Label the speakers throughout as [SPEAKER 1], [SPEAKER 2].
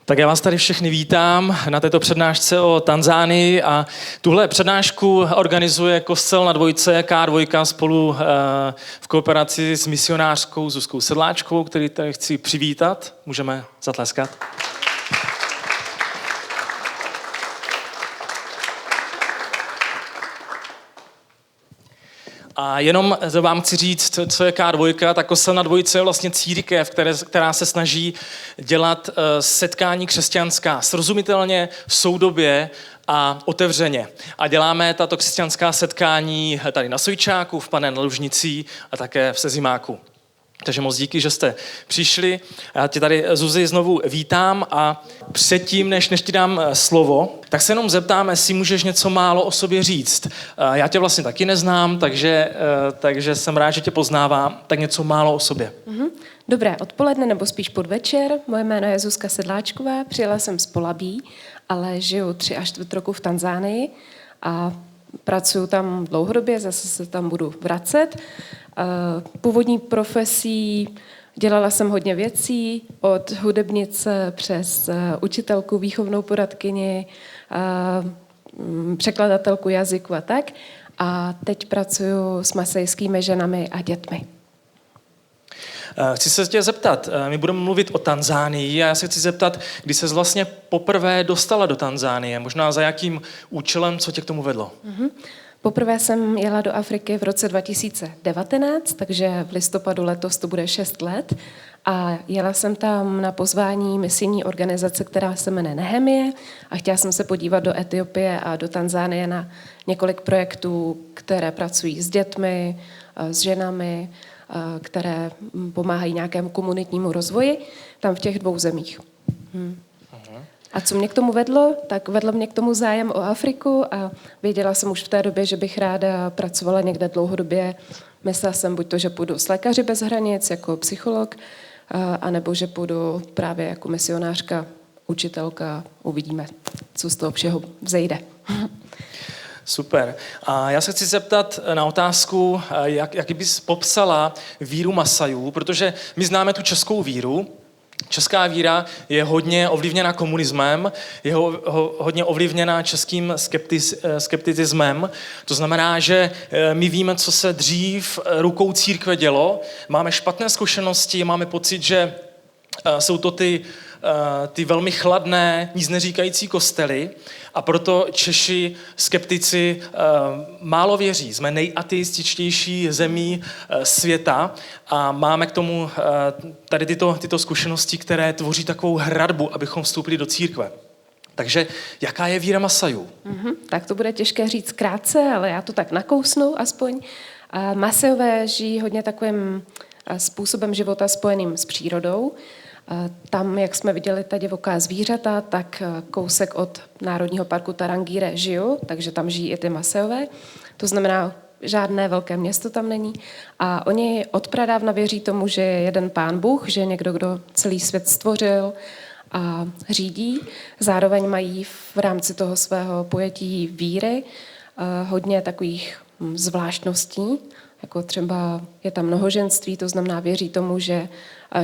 [SPEAKER 1] Tak já vás tady všechny vítám na této přednášce o Tanzánii a tuhle přednášku organizuje Kostel na Dvojce K2 spolu v kooperaci s misionářkou Zuzkou Sedláčkovou, který tady chci přivítat. Můžeme zatleskat. A jenom vám chci říct, co je K2, tak Kostel na Dvojce je vlastně církev, která se snaží dělat setkání křesťanská srozumitelně, soudobě a otevřeně. A děláme tato křesťanská setkání tady na Sojčáku, v Panné Lužnicí a také v Sezimáku. Takže moc díky, že jste přišli. Já tě tady, Zuzi, znovu vítám a předtím, než ti dám slovo, tak se jenom zeptám, jestli můžeš něco málo o sobě říct. Já tě vlastně taky neznám, takže jsem rád, že tě poznávám, tak něco málo o sobě.
[SPEAKER 2] Dobré odpoledne nebo spíš podvečer. Moje jméno je Zuzka Sedláčková, přijela jsem z Polabí, ale žiju 3,25 roku v Tanzánii a pracuji tam dlouhodobě, zase se tam budu vracet. Původní profesí dělala jsem hodně věcí, od hudebnice přes učitelku, výchovnou poradkyni, překladatelku jazyku a tak. A teď pracuji s masejskými ženami a dětmi.
[SPEAKER 1] Chci se tě zeptat, my budeme mluvit o Tanzánii a já se chci zeptat, kdy ses vlastně poprvé dostala do Tanzánie, možná za jakým účelem, co tě k tomu vedlo?
[SPEAKER 2] Poprvé jsem jela do Afriky v roce 2019, takže v listopadu letos to bude 6 let. A jela jsem tam na pozvání misijní organizace, která se jmenuje Nehemie a chtěla jsem se podívat do Etiopie a do Tanzánie na několik projektů, které pracují s dětmi, s ženami, které pomáhají nějakému komunitnímu rozvoji tam v těch 2 zemích. A co mě k tomu vedlo? Tak vedlo mě k tomu zájem o Afriku a věděla jsem už v té době, že bych ráda pracovala někde dlouhodobě. Myslela jsem buď to, že půjdu s Lékaři bez hranic jako psycholog, anebo že půjdu právě jako misionářka, učitelka. Uvidíme, co z toho všeho vzejde.
[SPEAKER 1] Super. A já se chci zeptat na otázku, jak bys popsala víru Masajů, protože my známe tu českou víru. Česká víra je hodně ovlivněna komunismem, je hodně ovlivněna českým skepticismem. To znamená, že my víme, co se dřív rukou církve dělo. Máme špatné zkušenosti, máme pocit, že jsou to ty velmi chladné, nic neříkající kostely a proto Češi skeptici málo věří. Jsme nejateističtější zemí světa a máme k tomu tady tyto zkušenosti, které tvoří takovou hradbu, abychom vstoupili do církve. Takže jaká je víra Masajů?
[SPEAKER 2] Tak to bude těžké říct krátce, ale já to tak nakousnu aspoň. Masajové žijí hodně takovým způsobem života spojeným s přírodou. Tam, jak jsme viděli ta divoká zvířata, tak kousek od Národního parku Tarangire žiju, takže tam žijí i ty Masajové. To znamená, žádné velké město tam není. A oni od pradávna věří tomu, že je jeden Pán Bůh, že je někdo, kdo celý svět stvořil a řídí. Zároveň mají v rámci toho svého pojetí víry hodně takových zvláštností, jako třeba je tam mnohoženství, to znamená věří tomu, že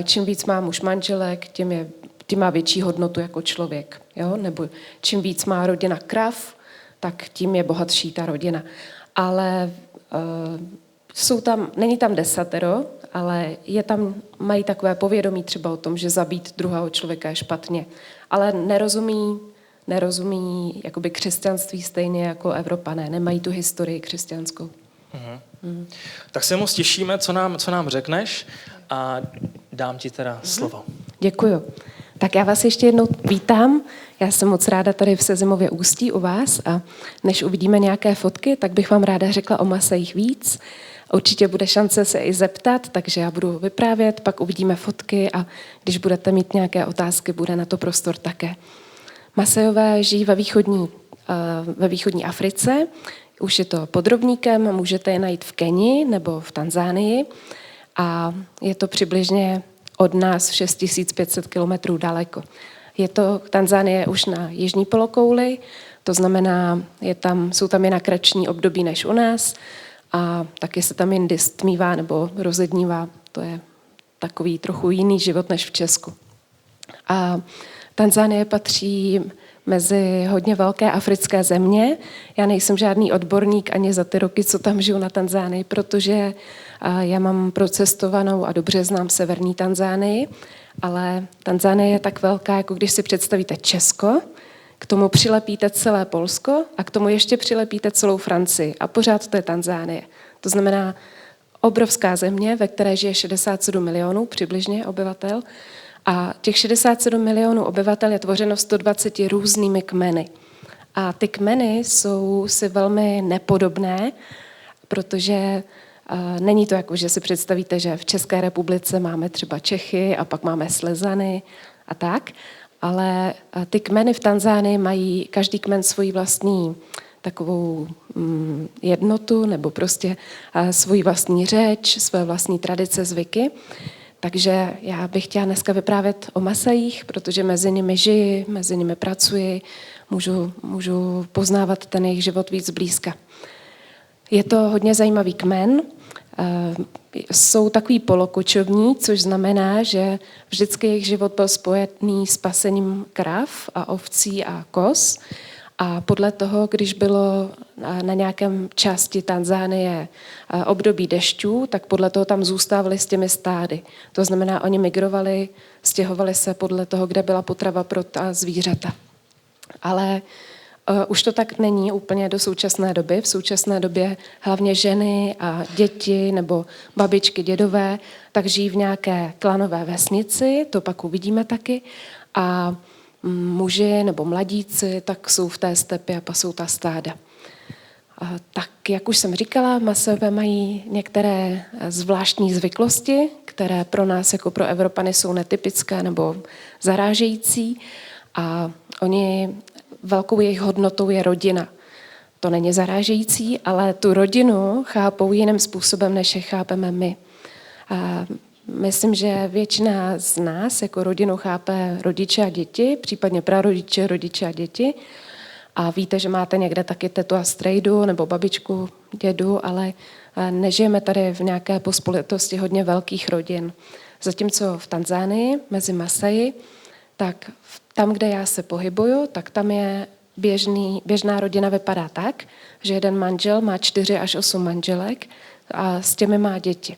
[SPEAKER 2] čím víc má muž manželek, tím má větší hodnotu jako člověk. Jo? Nebo čím víc má rodina krav, tak tím je bohatší ta rodina. Ale není tam 10, ale mají takové povědomí třeba o tom, že zabít druhého člověka je špatně. Ale nerozumí jakoby křesťanství stejně jako Evropané. Nemají tu historii křesťanskou.
[SPEAKER 1] Tak se moc těšíme, co nám řekneš a dám ti teda slovo.
[SPEAKER 2] Děkuju. Tak já vás ještě jednou vítám. Já jsem moc ráda tady v Sezimově Ústí u vás a než uvidíme nějaké fotky, tak bych vám ráda řekla o Masajích víc. Určitě bude šance se i zeptat, takže já budu vyprávět, pak uvidíme fotky a když budete mít nějaké otázky, bude na to prostor také. Masajové žijí ve východní Africe. Už je to pod rovníkem, můžete je najít v Keni nebo v Tanzánii a je to přibližně od nás 6500 kilometrů daleko. Tanzánie už na jižní polokouli, to znamená, jsou tam jen kratší období než u nás a taky se tam jindy stmívá nebo rozednívá. To je takový trochu jiný život než v Česku. A Tanzánie patří mezi hodně velké africké země. Já nejsem žádný odborník ani za ty roky, co tam žiju na Tanzánii, protože já mám procestovanou a dobře znám severní Tanzánii, ale Tanzánie je tak velká, jako když si představíte Česko, k tomu přilepíte celé Polsko a k tomu ještě přilepíte celou Francii a pořád to je Tanzánie. To znamená obrovská země, ve které žije 67 milionů přibližně obyvatel a těch 67 milionů obyvatel je tvořeno 120 různými kmeny. A ty kmeny jsou si velmi nepodobné, protože není to jako, že si představíte, že v České republice máme třeba Čechy a pak máme Slezany a tak, ale ty kmeny v Tanzánii mají každý kmen svoji vlastní takovou jednotu nebo prostě svoji vlastní řeč, své vlastní tradice, zvyky. Takže já bych chtěla dneska vyprávět o Masajích, protože mezi nimi žiji, mezi nimi pracuji, můžu poznávat ten jejich život víc zblízka. Je to hodně zajímavý kmen. Jsou takový polokočovní, což znamená, že vždycky jejich život byl spojený s pasením krav a ovcí a koz. A podle toho, když bylo na nějakém části Tanzánie období dešťů, tak podle toho tam zůstávali s těmi stády. To znamená, oni migrovali, stěhovali se podle toho, kde byla potrava pro ta zvířata. Ale už to tak není úplně do současné doby. V současné době hlavně ženy a děti nebo babičky, dědové, tak žijí v nějaké klanové vesnici, to pak uvidíme taky, a muži nebo mladíci tak jsou v té stepě a pasou ta stáda. Tak, jak už jsem říkala, Masajové mají některé zvláštní zvyklosti, které pro nás jako pro Evropany jsou netypické nebo zarážející a oni velkou jejich hodnotou je rodina. To není zarážející, ale tu rodinu chápou jiným způsobem, než je chápeme my. A myslím, že většina z nás jako rodinu chápe rodiče a děti, případně prarodiče, rodiče a děti. A víte, že máte někde taky tetu a strejdu nebo babičku, dědu, ale nežijeme tady v nějaké pospolitosti hodně velkých rodin. Zatímco v Tanzánii mezi Masaji, tak tam, kde já se pohybuju, tak tam je běžná rodina vypadá tak, že jeden manžel má 4 až 8 manželek a s těmi má děti.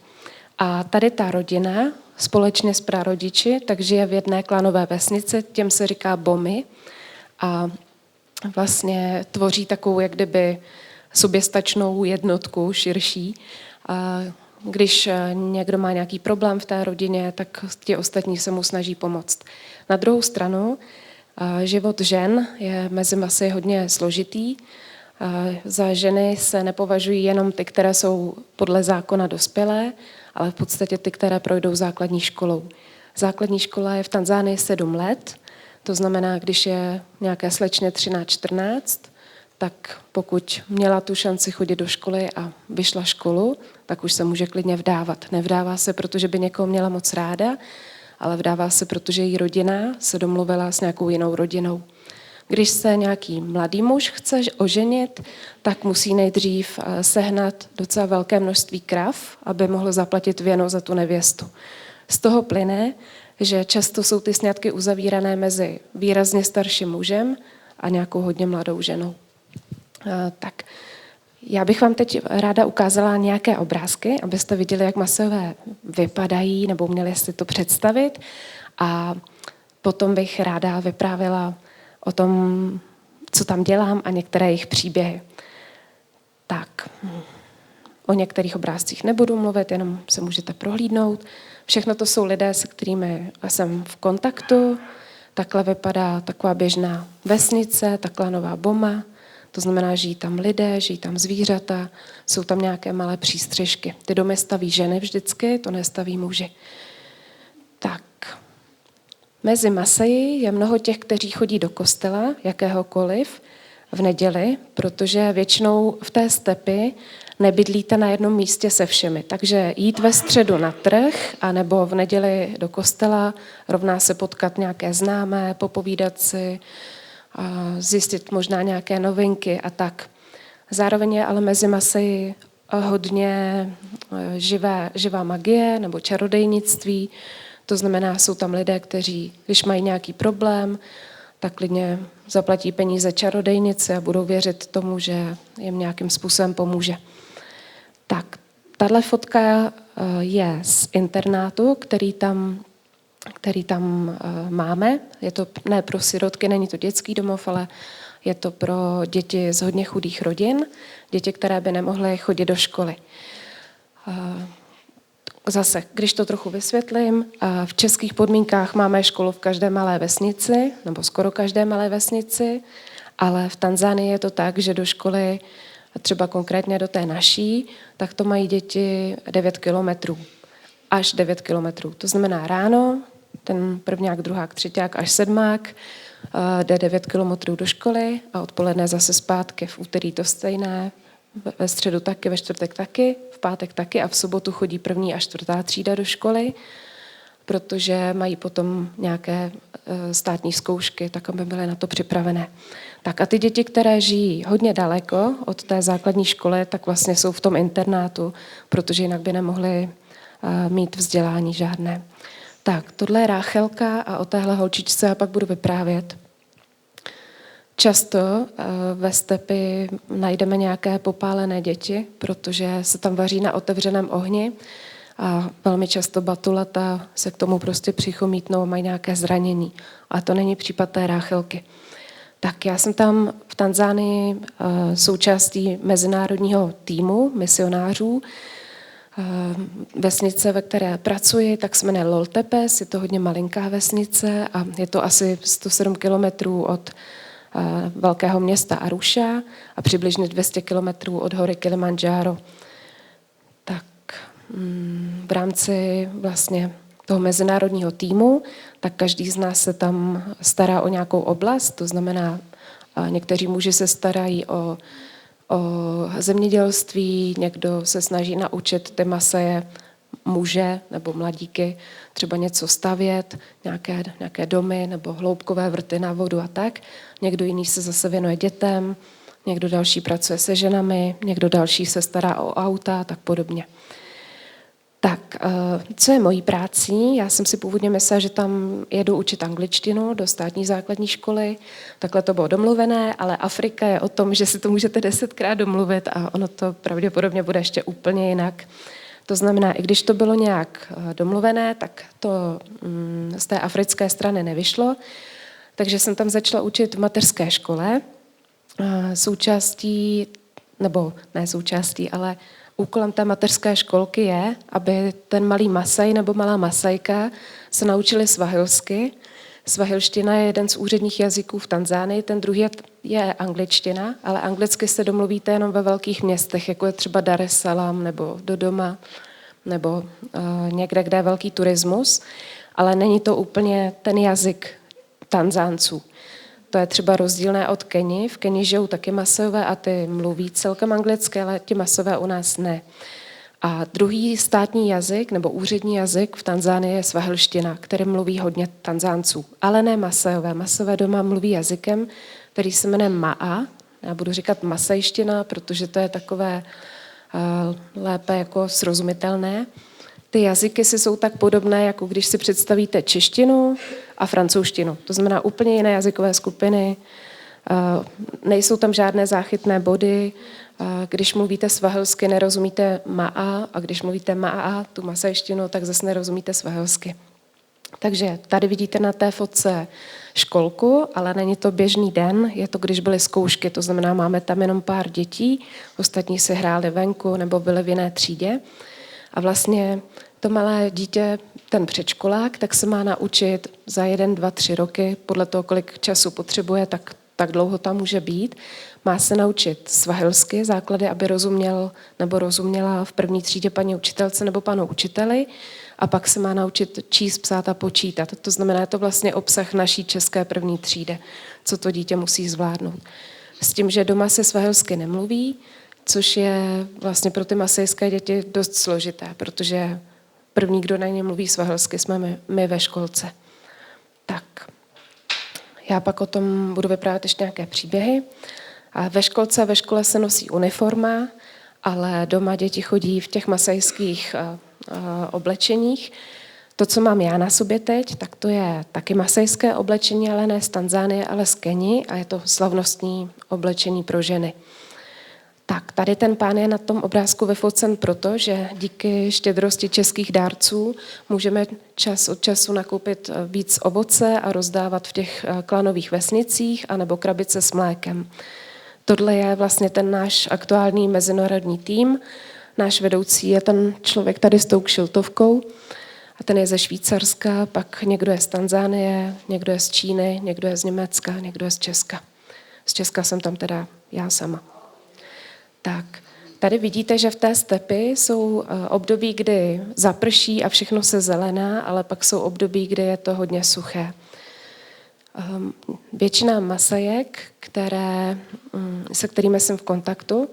[SPEAKER 2] A tady ta rodina společně s prarodiči tak žije v jedné klanové vesnici, těm se říká Bomy a vlastně tvoří takovou jak kdyby soběstačnou jednotku širší. A když někdo má nějaký problém v té rodině, tak ti ostatní se mu snaží pomoct. Na druhou stranu, život žen je mezi Masy hodně složitý. Za ženy se nepovažují jenom ty, které jsou podle zákona dospělé, ale v podstatě ty, které projdou základní školou. Základní škola je v Tanzánii 7 let, to znamená, když je nějaké slečně 13-14, tak pokud měla tu šanci chodit do školy a vyšla školu, tak už se může klidně vdávat. Nevdává se, protože by někoho měla moc ráda, ale vdává se, protože její rodina se domluvila s nějakou jinou rodinou. Když se nějaký mladý muž chce oženit, tak musí nejdřív sehnat docela velké množství krav, aby mohl zaplatit věno za tu nevěstu. Z toho plyne, že často jsou ty sňatky uzavírané mezi výrazně starším mužem a nějakou hodně mladou ženou. Tak já bych vám teď ráda ukázala nějaké obrázky, abyste viděli, jak Masajové vypadají, nebo měli si to představit. A potom bych ráda vyprávěla o tom, co tam dělám a některé jejich příběhy. Tak, o některých obrázcích nebudu mluvit, jenom se můžete prohlídnout. Všechno to jsou lidé, se kterými jsem v kontaktu. Takhle vypadá taková běžná vesnice, ta klanová Boma. To znamená, žijí tam lidé, žijí tam zvířata, jsou tam nějaké malé přístřežky. Ty domy staví ženy vždycky, to nestaví muži. Tak, mezi Masaji je mnoho těch, kteří chodí do kostela, jakéhokoliv, v neděli, protože většinou v té stepi nebydlíte na jednom místě se všemi. Takže jít ve středu na trh anebo v neděli do kostela rovná se potkat nějaké známé, popovídat si, zjistit možná nějaké novinky a tak. Zároveň je ale mezi Masaji hodně živá magie nebo čarodejnictví. To znamená, jsou tam lidé, kteří, když mají nějaký problém, tak klidně zaplatí peníze čarodejnici a budou věřit tomu, že jim nějakým způsobem pomůže. Tak, tahle fotka je z internátu, který tam máme. Je to ne pro sirotky, není to dětský domov, ale je to pro děti z hodně chudých rodin, děti, které by nemohly chodit do školy. Zase, když to trochu vysvětlím, v českých podmínkách máme školu v každé malé vesnici, nebo skoro každé malé vesnici, ale v Tanzanii je to tak, že do školy, třeba konkrétně do té naší, tak to mají děti 9 kilometrů. Až 9 kilometrů. To znamená ráno, ten prvňák, druhák, třeťák až sedmák jde 9 kilometrů do školy a odpoledne zase zpátky. V úterý to stejné, ve středu taky, ve čtvrtek taky, v pátek taky a v sobotu chodí 1. a 4. třída do školy, protože mají potom nějaké státní zkoušky, tak aby byly na to připravené. Tak a ty děti, které žijí hodně daleko od té základní školy, tak vlastně jsou v tom internátu, protože jinak by nemohly mít vzdělání žádné. Tak, tohle je Ráchelka a o téhle holčičce já pak budu vyprávět. Často ve stepi najdeme nějaké popálené děti, protože se tam vaří na otevřeném ohni a velmi často batulata se k tomu prostě přichomítnou a mají nějaké zranění. A to není případ té Ráchelky. Tak já jsem tam v Tanzánii součástí mezinárodního týmu misionářů. Vesnice, ve které pracuji, tak se jmenuje Loltepes, je to hodně malinká vesnice a je to asi 107 kilometrů od velkého města Arusha a přibližně 200 kilometrů od hory Kilimanjaro. Tak v rámci vlastně toho mezinárodního týmu, tak každý z nás se tam stará o nějakou oblast, to znamená, někteří muži se starají o zemědělství, někdo se snaží naučit ty Masaje muže nebo mladíky třeba něco stavět, nějaké domy nebo hloubkové vrty na vodu a tak. Někdo jiný se zase věnuje dětem, někdo další pracuje se ženami, někdo další se stará o auta a tak podobně. Tak, co je mojí prací? Já jsem si původně myslela, že tam jedu učit angličtinu do státní základní školy. Takhle to bylo domluvené, ale Afrika je o tom, že si to můžete 10krát domluvit a ono to pravděpodobně bude ještě úplně jinak. To znamená, i když to bylo nějak domluvené, tak to z té africké strany nevyšlo. Takže jsem tam začala učit v mateřské škole. Ale úkolem té mateřské školky je, aby ten malý Masaj nebo malá Masajka se naučili svahilsky. Svahilština je jeden z úředních jazyků v Tanzánii, ten druhý je angličtina, ale anglicky se domluvíte jenom ve velkých městech, jako je třeba Dar es Salaam nebo Dodoma, nebo někde, kde je velký turismus, ale není to úplně ten jazyk Tanzánců. To je třeba rozdílné od Keni. V Keni žijou taky Masajové a ty mluví celkem anglicky, ale ti Masajové u nás ne. A druhý státní jazyk nebo úřední jazyk v Tanzánii je svahilština, který mluví hodně Tanzánců, ale ne Masajové. Masajové doma mluví jazykem, který se jmenuje Maa. Já budu říkat masajština, protože to je takové lépe jako srozumitelné. Ty jazyky si jsou tak podobné, jako když si představíte češtinu a francouzštinu. To znamená úplně jiné jazykové skupiny, nejsou tam žádné záchytné body. Když mluvíte svahilsky, nerozumíte Maa a když mluvíte Maa, tu masajštinu, tak zase nerozumíte svahilsky. Takže tady vidíte na té fotce školku, ale není to běžný den, je to, když byly zkoušky, to znamená, máme tam jenom pár dětí, ostatní si hráli venku nebo byli v jiné třídě. A vlastně to malé dítě, ten předškolák, tak se má naučit za 1, 2, 3 roky, podle toho, kolik času potřebuje, tak dlouho tam může být. Má se naučit svahilsky základy, aby rozuměl nebo rozuměla v první třídě paní učitelce nebo panu učiteli a pak se má naučit číst, psát a počítat. To znamená, je to vlastně obsah naší české první třídy, co to dítě musí zvládnout. S tím, že doma se svahilsky nemluví, což je vlastně pro ty masajské děti dost složité, protože první, kdo na ně mluví svahilsky, jsme my ve školce. Tak, já pak o tom budu vyprávět ještě nějaké příběhy. A ve škole se nosí uniforma, ale doma děti chodí v těch masajských oblečeních. To, co mám já na sobě teď, tak to je taky masejské oblečení, ale ne z Tanzánie, ale z Keni a je to slavnostní oblečení pro ženy. Tak, tady ten pán je na tom obrázku vyfocen proto, že díky štědrosti českých dárců můžeme čas od času nakoupit víc ovoce a rozdávat v těch klanových vesnicích anebo krabice s mlékem. Tohle je vlastně ten náš aktuální mezinárodní tým. Náš vedoucí je ten člověk tady s tou kšiltovkou a ten je ze Švýcarska, pak někdo je z Tanzánie, někdo je z Číny, někdo je z Německa, někdo je z Česka. Z Česka jsem tam teda já sama. Tak, tady vidíte, že v té stepi jsou období, kdy zaprší a všechno se zelená, ale pak jsou období, kdy je to hodně suché. Většina Masajek, se kterými jsem v kontaktu,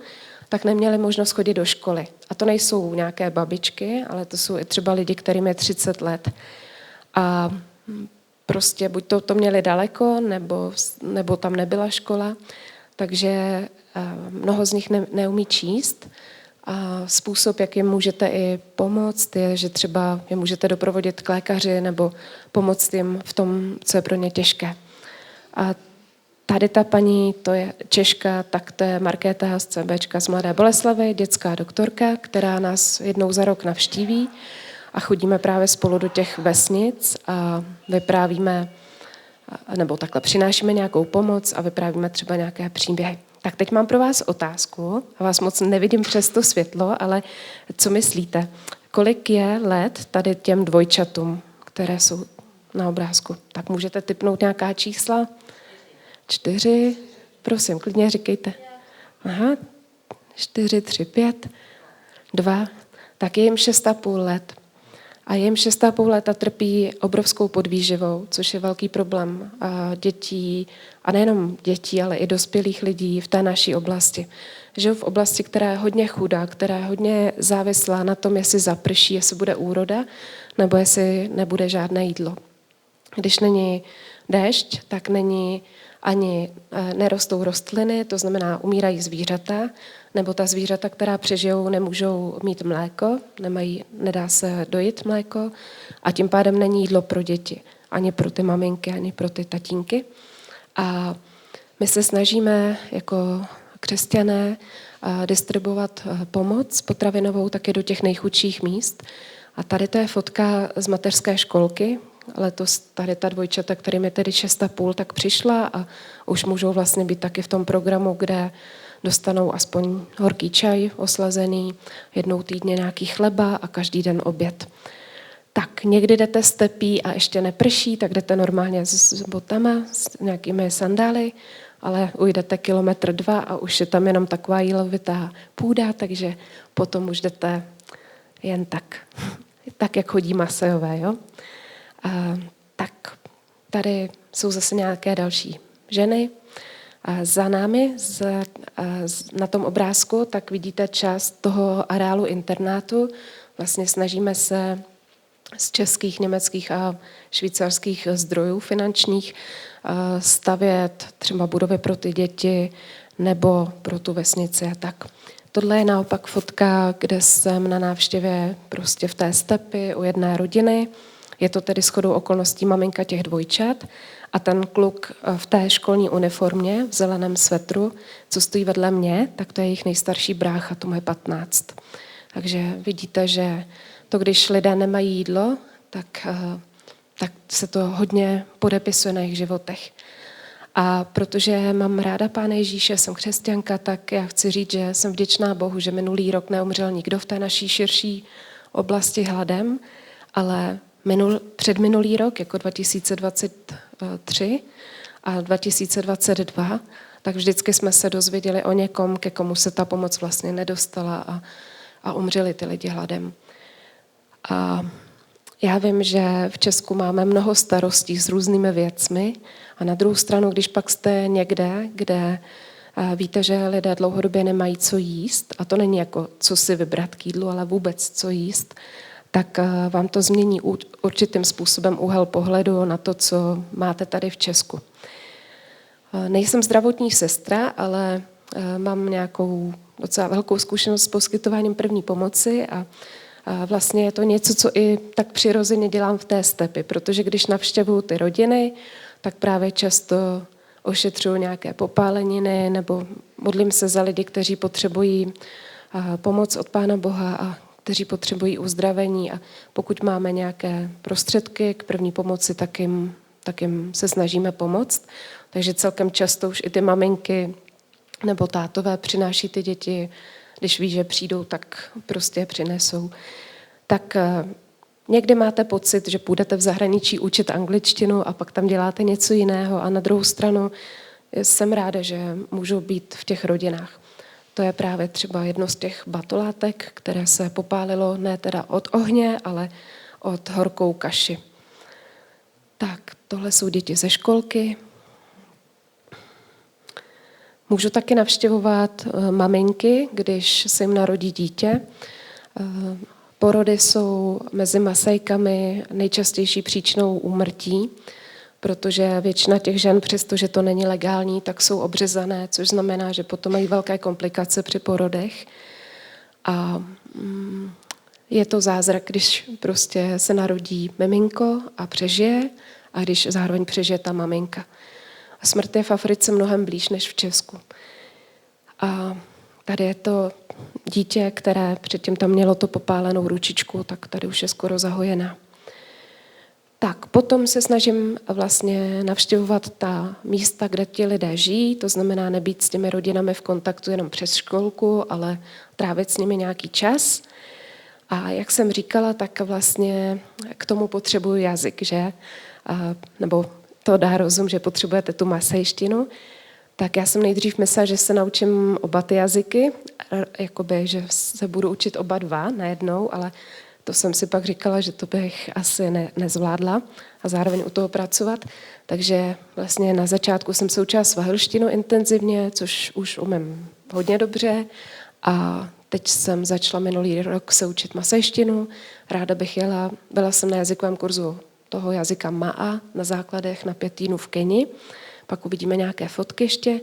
[SPEAKER 2] tak neměli možnost chodit do školy. A to nejsou nějaké babičky, ale to jsou i třeba lidi, kterým je 30 let. A prostě buď to měli daleko, nebo tam nebyla škola, takže mnoho z nich neumí číst. A způsob, jak jim můžete i pomoct, je, že třeba je můžete doprovodit k lékaři nebo pomoct jim v tom, co je pro ně těžké. A tady ta paní, to je Češka, tak to je Markéta z CBčka z Mladé Boleslavi, dětská doktorka, která nás jednou za rok navštíví a chodíme právě spolu do těch vesnic a vyprávíme, nebo takhle přinášíme nějakou pomoc a vyprávíme třeba nějaké příběhy. Tak teď mám pro vás otázku, a vás moc nevidím přes to světlo, ale co myslíte? Kolik je let tady těm dvojčatům, které jsou na obrázku? Tak můžete tipnout nějaká čísla? 4, prosím, klidně říkejte. Aha, 4, 3, 5, 2, tak je jim 6,5 let. A jim 6,5 let a trpí obrovskou podvýživou, což je velký problém dětí, a nejenom dětí, ale i dospělých lidí v té naší oblasti. Žijou v oblasti, která je hodně chudá, která je hodně závislá na tom, jestli zaprší, jestli bude úroda, nebo jestli nebude žádné jídlo. Když není déšť, tak nerostou rostliny, to znamená umírají zvířata, nebo ta zvířata, která přežijou, nemůžou mít mléko, nedá se dojit mléko a tím pádem není jídlo pro děti, ani pro ty maminky, ani pro ty tatínky. A my se snažíme jako křesťané distribuovat pomoc potravinovou taky do těch nejchudších míst. A tady to je fotka z mateřské školky. Letos tady ta dvojčata, kterým je tedy 6,5, tak přišla a už můžou vlastně být taky v tom programu, kde dostanou aspoň horký čaj oslazený, jednou týdně nějaký chleba a každý den oběd. Tak někdy jdete stepí a ještě neprší, tak jdete normálně s botama, s nějakými sandály, ale ujdete 1,2 kilometru a už je tam jenom taková jílovitá půda, takže potom už jdete jen tak jak chodí Masajové, jo? Tak tady jsou zase nějaké další ženy. Za námi na tom obrázku tak vidíte část toho areálu internátu. Vlastně snažíme se z českých, německých a švýcarských zdrojů finančních stavět třeba budovy pro ty děti nebo pro tu vesnici a tak. Tohle je naopak fotka, kde jsem na návštěvě prostě v té stepi u jedné rodiny. Je to tedy shodou okolností maminka těch dvojčat a ten kluk v té školní uniformě, v zeleném svetru, co stojí vedle mě, tak to je jejich nejstarší brácha, tomu je 15. Takže vidíte, že to, když lidé nemají jídlo, tak se to hodně podepisuje na jejich životech. A protože mám ráda Pána Ježíše, jsem křesťanka, tak já chci říct, že jsem vděčná Bohu, že minulý rok neumřel nikdo v té naší širší oblasti hladem, ale předminulý rok, jako 2023 a 2022, tak vždycky jsme se dozvěděli o někom, ke komu se ta pomoc vlastně nedostala a umřeli ty lidi hladem. A já vím, že v Česku máme mnoho starostí s různými věcmi a na druhou stranu, když pak jste někde, kde víte, že lidé dlouhodobě nemají co jíst, a to není jako co si vybrat k jídlu, ale vůbec co jíst, tak vám to změní určitým způsobem úhel pohledu na to, co máte tady v Česku. Nejsem zdravotní sestra, ale mám nějakou docela velkou zkušenost s poskytováním první pomoci a A vlastně je to něco, co i tak přirozeně dělám v té stepy, protože když navštěvuju ty rodiny, tak právě často ošetřuju nějaké popáleniny nebo modlím se za lidi, kteří potřebují pomoc od Pána Boha a kteří potřebují uzdravení a pokud máme nějaké prostředky k první pomoci, tak jim se snažíme pomoct. Takže celkem často už i ty maminky nebo tátové přináší ty děti, když ví, že přijdou, tak prostě je přinesou. Tak někdy máte pocit, že půjdete v zahraničí učit angličtinu a pak tam děláte něco jiného a na druhou stranu jsem ráda, že můžu být v těch rodinách. To je právě třeba jedno z těch batolátek, které se popálilo ne teda od ohně, ale od horkou kaši. Tak, tohle jsou děti ze školky. Můžu taky navštěvovat maminky, když se jim narodí dítě. Porody jsou mezi Masajkami nejčastější příčinou úmrtí, protože většina těch žen, přestože to není legální, tak jsou obřezané, což znamená, že potom mají velké komplikace při porodech. A je to zázrak, když prostě se narodí miminko a přežije, a když zároveň přežije ta maminka. A smrt je v Africe mnohem blíž než v Česku. A tady je to dítě, které předtím tam mělo to popálenou ručičku, tak tady už je skoro zahojená. Tak, potom se snažím vlastně navštěvovat ta místa, kde ti lidé žijí, to znamená nebýt s těmi rodinami v kontaktu jenom přes školku, ale trávit s nimi nějaký čas. A jak jsem říkala, tak vlastně k tomu potřebuju jazyk, že? Nebo to dá rozum, že potřebujete tu masejštinu. Tak já jsem nejdřív myslela, že se naučím oba ty jazyky, jakoby, že se budu učit oba dva najednou, ale to jsem si pak říkala, že to bych asi nezvládla a zároveň u toho pracovat. Takže vlastně na začátku jsem se učila svahilštinu intenzivně, což už umím hodně dobře a teď jsem začala minulý rok se učit masejštinu. Ráda bych jela, byla jsem na jazykovém kurzu toho jazyka Maa na základech na 5 týdnů v Keni. Pak uvidíme nějaké fotky ještě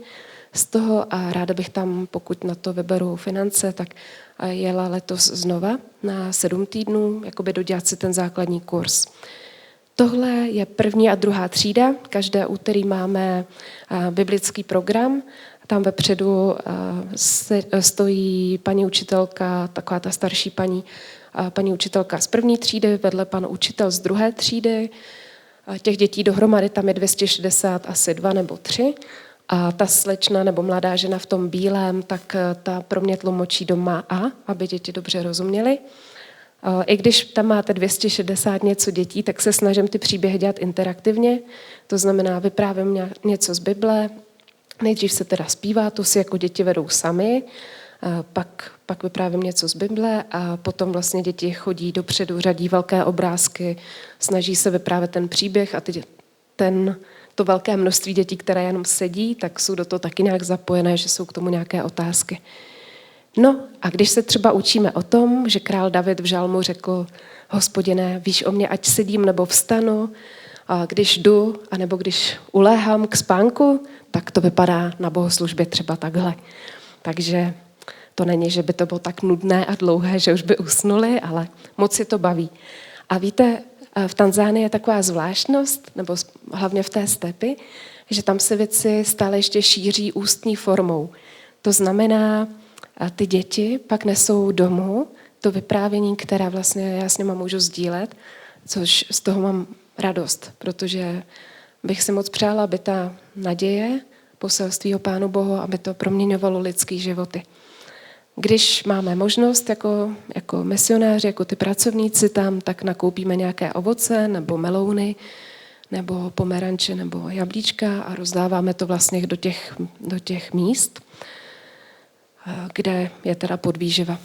[SPEAKER 2] z toho a ráda bych tam, pokud na to vyberu finance, tak jela letos znova na 7 týdnů, jakoby dodělat si ten základní kurz. Tohle je 1. a 2. třída. Každé úterý máme biblický program. Tam vepředu stojí paní učitelka, taková ta starší paní učitelka z 1. třídy, vedle pan učitel z 2. třídy. Těch dětí dohromady tam je 260, asi 2 nebo 3. A ta slečna nebo mladá žena v tom bílém, tak ta pro mě tlumočí do Maa, aby děti dobře rozuměly. I když tam máte 260 něco dětí, tak se snažím ty příběhy dělat interaktivně. To znamená, vyprávím něco z Bible, nejdřív se teda zpívá, to si jako děti vedou sami, pak vyprávím něco z Bible a potom vlastně děti chodí dopředu, řadí velké obrázky, snaží se vyprávět ten příběh a to velké množství dětí, které jenom sedí, tak jsou do toho taky nějak zapojené, že jsou k tomu nějaké otázky. No a když se třeba učíme o tom, že král David v žalmu řekl: Hospodine, víš o mě, ať sedím nebo vstanu, a když jdu, anebo když uléhám k spánku, tak to vypadá na bohoslužbě třeba takhle. Takže to není, že by to bylo tak nudné a dlouhé, že už by usnuli, ale moc si to baví. A víte, v Tanzánii je taková zvláštnost, nebo hlavně v té stepi, že tam se věci stále ještě šíří ústní formou. To znamená, ty děti pak nesou domů to vyprávění, které vlastně já s nima můžu sdílet, což z toho mám radost, protože bych si moc přála, aby ta naděje poselství o Pánu Bohu, aby to proměňovalo lidský životy. Když máme možnost jako misionáři, jako ty pracovníci tam, tak nakoupíme nějaké ovoce nebo melouny, nebo pomeranče, nebo jablíčka a rozdáváme to vlastně do těch míst, kde je teda podvýživa.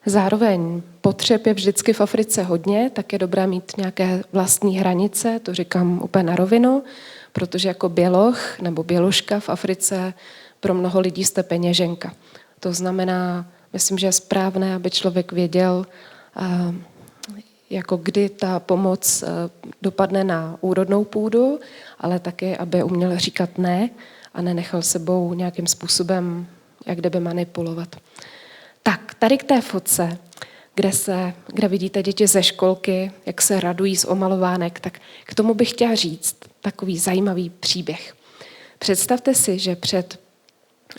[SPEAKER 2] Zároveň potřeb je vždycky v Africe hodně, tak je dobré mít nějaké vlastní hranice, to říkám úplně na rovinu, protože jako běloch nebo běložka v Africe pro mnoho lidí jste peněženka. To znamená, myslím, že je správné, aby člověk věděl, jako kdy ta pomoc dopadne na úrodnou půdu, ale taky, aby uměl říkat ne a nenechal sebou nějakým způsobem jak kdyby manipulovat. Tak, tady k té fotce. kde vidíte děti ze školky, jak se radují z omalovánek, tak k tomu bych chtěla říct takový zajímavý příběh. Představte si, že před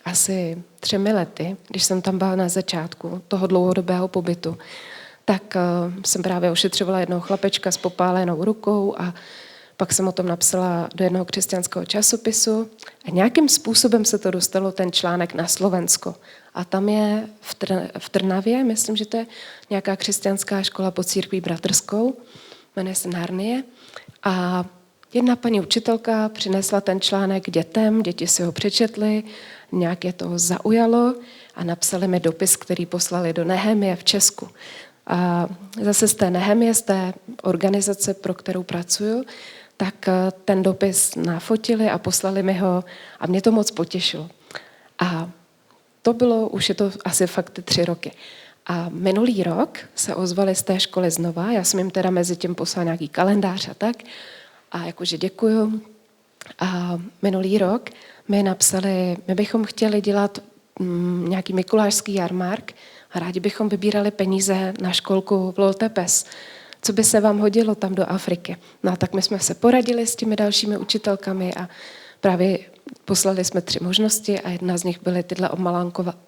[SPEAKER 2] asi 3 lety, když jsem tam byla na začátku toho dlouhodobého pobytu, tak jsem právě ošetřovala jednoho chlapečka s popálenou rukou a pak jsem o tom napsala do jednoho křesťanského časopisu a nějakým způsobem se to dostalo ten článek na Slovensko. A tam je v Trnavě, myslím, že to je nějaká křesťanská škola pod církví bratrskou, jmenuje se Narnie. A jedna paní učitelka přinesla ten článek dětem, děti si ho přečetly, nějak je to zaujalo a napsali mi dopis, který poslali do Nehemie v Česku. A zase z té Nehemie, z té organizace, pro kterou pracuju, tak ten dopis nafotili a poslali mi ho a mě to moc potěšilo. A to bylo, už je to asi fakt 3 roky. A minulý rok se ozvali z té školy znova, já jsem jim teda mezi tím poslala nějaký kalendář a tak, a jakože děkuju. A minulý rok mi napsali, my bychom chtěli dělat nějaký mikulášský jarmark a rádi bychom vybírali peníze na školku v Loltepes. Co by se vám hodilo tam do Afriky? No a tak my jsme se poradili s těmi dalšími učitelkami a právě poslali jsme 3 možnosti a jedna z nich byly tyhle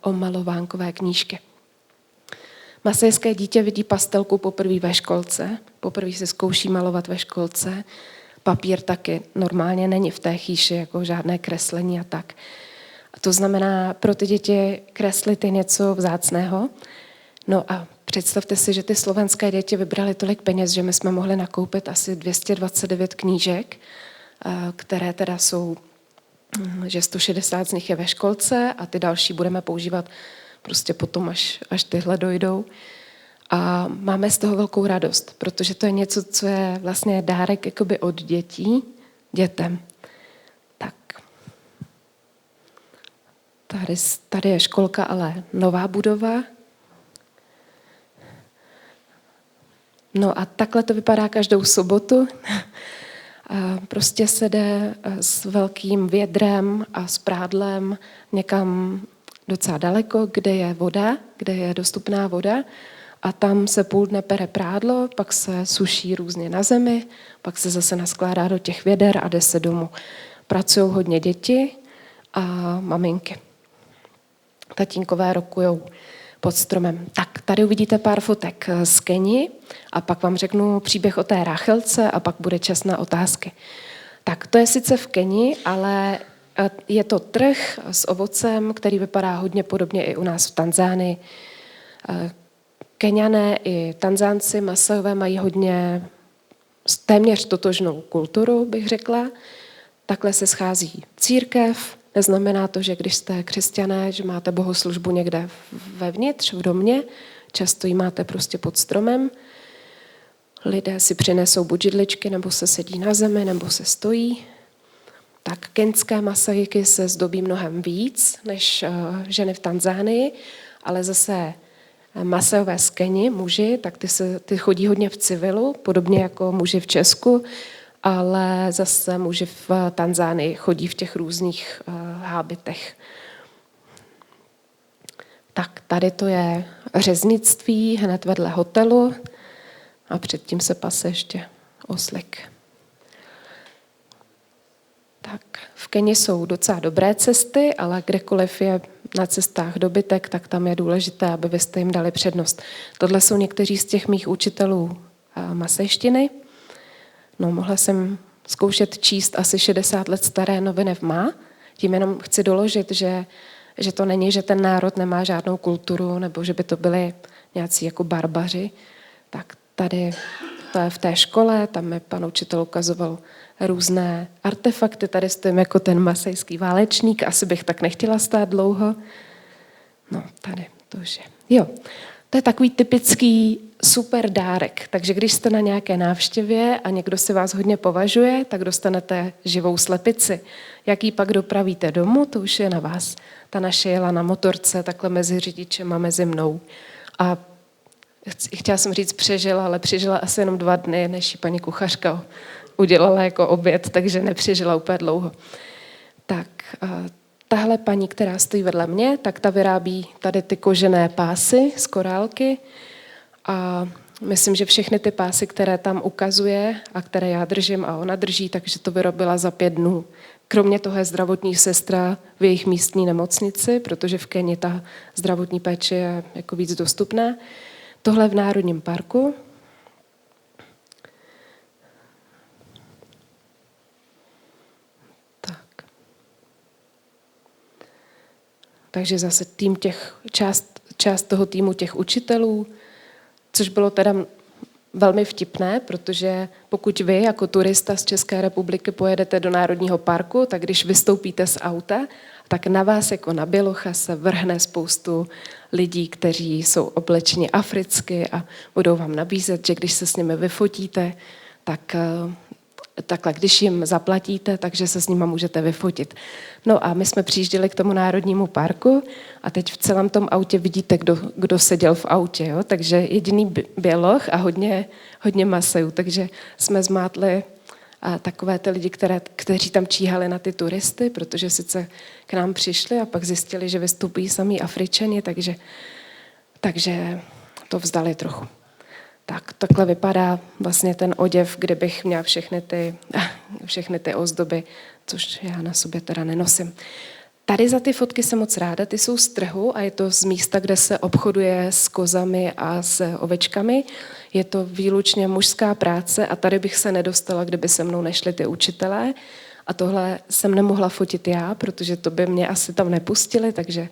[SPEAKER 2] omalovánkové knížky. Masejské dítě vidí pastelku poprvé ve školce, poprvé se zkouší malovat ve školce, papír taky normálně není v té chýši, jako žádné kreslení a tak. A to znamená, pro ty děti kreslit je něco vzácného. No a představte si, že ty slovenské děti vybrali tolik peněz, že my jsme mohli nakoupit asi 229 knížek, které teda jsou, že 160 z nich je ve školce a ty další budeme používat prostě potom, až tyhle dojdou. A máme z toho velkou radost, protože to je něco, co je vlastně dárek jakoby od dětí dětem. Tak. Tady je školka, ale nová budova. No a takhle to vypadá každou sobotu. A prostě se jde s velkým vědrem a s prádlem někam docela daleko, kde je voda, kde je dostupná voda. A tam se půl dne pere prádlo, pak se suší různě na zemi, pak se zase naskládá do těch věder a jde se domů. Pracují hodně děti a maminky. Tatínkové rokujou pod stromem. Tak, tady uvidíte pár fotek z Keni a pak vám řeknu příběh o té Rachelce a pak bude čas na otázky. Tak, to je sice v Keni, ale je to trh s ovocem, který vypadá hodně podobně i u nás v Tanzánii. Keňané i Tanzánci Masajové mají hodně téměř totožnou kulturu, bych řekla. Takhle se schází církev. Neznamená to, že když jste křesťané, že máte bohoslužbu někde vevnitř, v domě. Často ji máte prostě pod stromem. Lidé si přinesou buď židličky, nebo se sedí na zemi, nebo se stojí. Tak keňské Masajky se zdobí mnohem víc než ženy v Tanzánii, ale zase Masajové z Keni, muži, tak ty chodí hodně v civilu, podobně jako muži v Česku, ale zase muži v Tanzánii chodí v těch různých hábitech. Tak tady to je řeznictví hned vedle hotelu a předtím se pase ještě oslík. Tak v Keni jsou docela dobré cesty, ale kdekoliv je na cestách dobytek, tak tam je důležité, aby vy jste jim dali přednost. Tohle jsou někteří z těch mých učitelů masejštiny. No, mohla jsem zkoušet číst asi 60 let staré noviny v Má. Tím jenom chci doložit, že to není, že ten národ nemá žádnou kulturu, nebo že by to byli nějací jako barbaři. Tak tady to je v té škole, tam mi pan učitel ukazoval různé artefakty. Tady stojím jako ten masejský válečník, asi bych tak nechtěla stát dlouho. No, tady to už je. Jo, to je takový typický super dárek. Takže když jste na nějaké návštěvě a někdo si vás hodně považuje, tak dostanete živou slepici. Jak ji pak dopravíte domů, to už je na vás. Ta naše jela na motorce, takhle mezi řidičem a mezi mnou. A chtěla jsem říct přežila, ale přežila asi jenom 2 dny, než ji paní kuchařka udělala jako oběd, takže nepřežila úplně dlouho. Tak tahle paní, která stojí vedle mě, tak ta vyrábí tady ty kožené pásy z korálky A myslím, že všechny ty pásy, které tam ukazuje a které já držím a ona drží, takže to vyrobila za 5 dnů. Kromě toho je zdravotní sestra v jejich místní nemocnici, protože v Keni ta zdravotní péče je jako víc dostupná. Tohle v Národním parku. Tak. Takže zase část toho týmu těch učitelů, což bylo teda velmi vtipné, protože pokud vy jako turista z České republiky pojedete do Národního parku, tak když vystoupíte z auta, tak na vás jako na bělocha se vrhne spoustu lidí, kteří jsou oblečeni africky a budou vám nabízet, že když se s nimi vyfotíte, tak takhle, když jim zaplatíte, takže se s nima můžete vyfotit. No a my jsme přijížděli k tomu Národnímu parku a teď v celém tom autě vidíte, kdo seděl v autě. Jo? Takže jediný běloch a hodně Masajů. Takže jsme zmátli takové ty lidi, kteří tam číhali na ty turisty, protože sice k nám přišli a pak zjistili, že vystupují samý Afričani, takže to vzdali trochu. Tak, takhle vypadá vlastně ten oděv, kdybych měla všechny ty ozdoby, což já na sobě teda nenosím. Tady za ty fotky jsem moc ráda, ty jsou z trhu a je to z místa, kde se obchoduje s kozami a s ovečkami. Je to výlučně mužská práce a tady bych se nedostala, kdyby se mnou nešli ty učitelé. A tohle jsem nemohla fotit já, protože to by mě asi tam nepustili, takže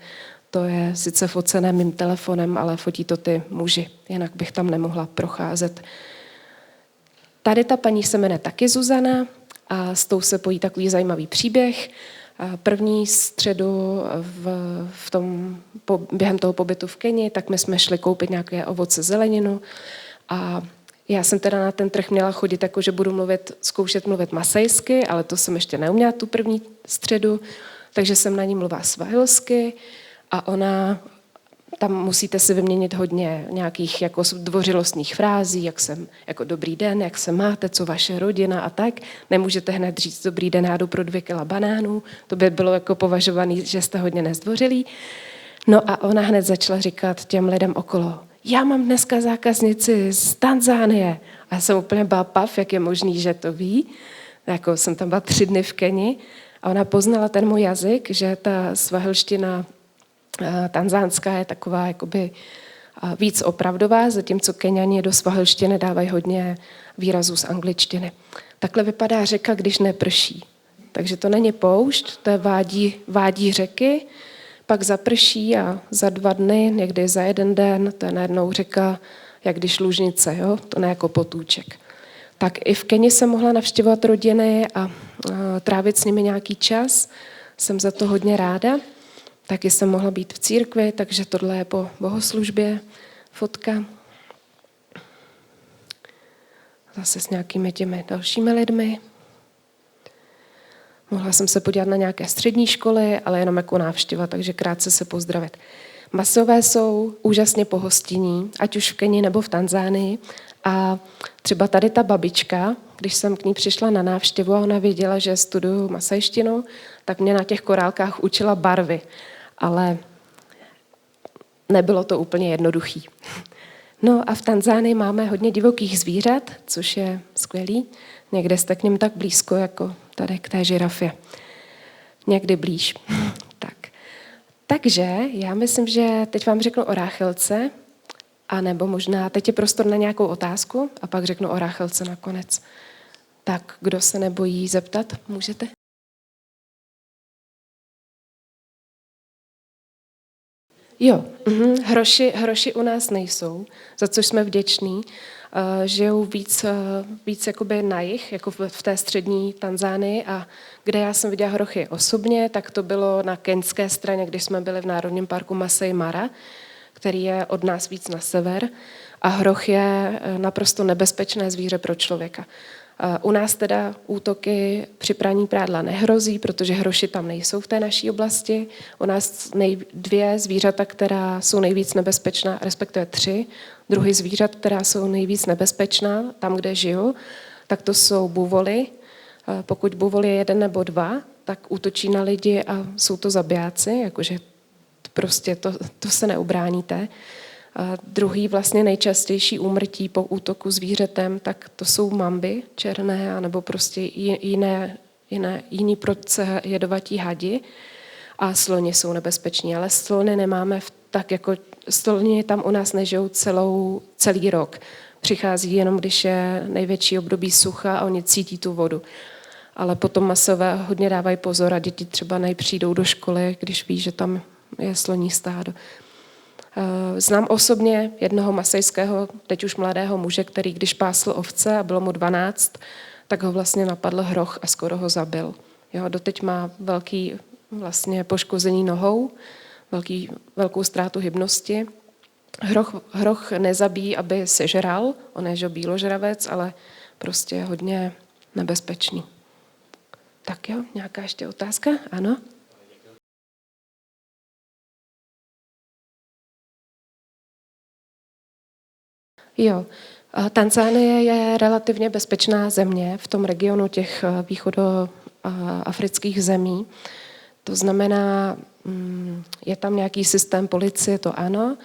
[SPEAKER 2] to je sice focené mým telefonem, ale fotí to ty muži, jinak bych tam nemohla procházet. Tady ta paní se jmenuje taky Zuzana a s tou se pojí takový zajímavý příběh. První středu během toho pobytu v Keni, tak my jsme šli koupit nějaké ovoce, zeleninu a já jsem teda na ten trh měla chodit, jako že budu zkoušet mluvit masajsky, ale to jsem ještě neuměla tu první středu, takže jsem na ní mluvila svahilsky a ona, tam musíte si vyměnit hodně nějakých jako dvořilostních frází, jako dobrý den, jak se máte, co vaše rodina a tak. Nemůžete hned říct dobrý den, já jdu pro 2 kila banánů, to by bylo jako považovaný, že jste hodně nezdvořilí. No a ona hned začala říkat těm lidem okolo, já mám dneska zákaznici z Tanzánie. A já jsem úplně byla pav, jak je možný, že to ví. Jako jsem tam byla 3 dny v Keni a ona poznala ten můj jazyk, že ta svahilština tanzánská je taková jakoby víc opravdová, zatímco Keňani do svahilštiny dávají hodně výrazů z angličtiny. Takhle vypadá řeka, když neprší. Takže to není poušť, to je vádí řeky, pak zaprší a za 2 dny, někdy za 1 den, to je najednou řeka, jak když lužnice, jo? To ne jako potůček. Tak i v Keni jsem mohla navštěvovat rodiny a trávit s nimi nějaký čas. Jsem za to hodně ráda. Taky jsem mohla být v církvi, takže tohle je po bohoslužbě fotka. Zase s nějakými těmi dalšími lidmi. Mohla jsem se podívat na nějaké střední školy, ale jenom jako návštěva, takže krátce se pozdravit. Masové jsou úžasně pohostinní, ať už v Keni nebo v Tanzánii. A třeba tady ta babička, když jsem k ní přišla na návštěvu a ona věděla, že studuju masajštinu, tak mě na těch korálkách učila barvy. Ale nebylo to úplně jednoduchý. No a v Tanzánii máme hodně divokých zvířat, což je skvělý. Někde jste k nim tak blízko, jako tady k té žirafě. Někdy blíž. Takže já myslím, že teď vám řeknu o Ráchelce, anebo možná teď je prostor na nějakou otázku a pak řeknu o Ráchelce nakonec. Tak, kdo se nebojí zeptat, můžete? Jo, hroši u nás nejsou, za což jsme vděční. Žijou víc jakoby na jih, jako v té střední Tanzánii a kde já jsem viděla hrochy osobně, tak to bylo na keňské straně, když jsme byli v Národním parku Masai Mara, který je od nás víc na sever a hroch je naprosto nebezpečné zvíře pro člověka. U nás teda útoky při praní prádla nehrozí, protože hroši tam nejsou v té naší oblasti. U nás 2 zvířata, která jsou nejvíc nebezpečná, respektive 3 druhy zvířat, která jsou nejvíc nebezpečná tam, kde žiju, tak to jsou buvoly. Pokud buvol je 1 nebo 2, tak útočí na lidi a jsou to zabijáci, jakože prostě to se neubráníte. A druhý vlastně nejčastější úmrtí po útoku zvířetem, tak to jsou mamby černé, anebo prostě jiný prudce jedovatí hadi. A sloni jsou nebezpeční, ale slony nemáme tak jako sloni tam u nás nežijou celý rok. Přichází jenom, když je největší období sucha a oni cítí tu vodu. Ale potom masové hodně dávají pozor a děti třeba nepřijdou do školy, když ví, že tam je sloní stádo. Znám osobně jednoho masejského, teď už mladého muže, který když pásl ovce a bylo mu 12, tak ho vlastně napadl hroch a skoro ho zabil. Jo, doteď má velký vlastně poškození nohou, velkou ztrátu hybnosti. Hroch nezabíjí, aby sežral, on je bíložravec, ale prostě hodně nebezpečný. Tak jo, nějaká ještě otázka? Ano? Jo, Tanzánie je relativně bezpečná země v tom regionu těch východoafrických zemí. To znamená, je tam nějaký systém policie, to ano,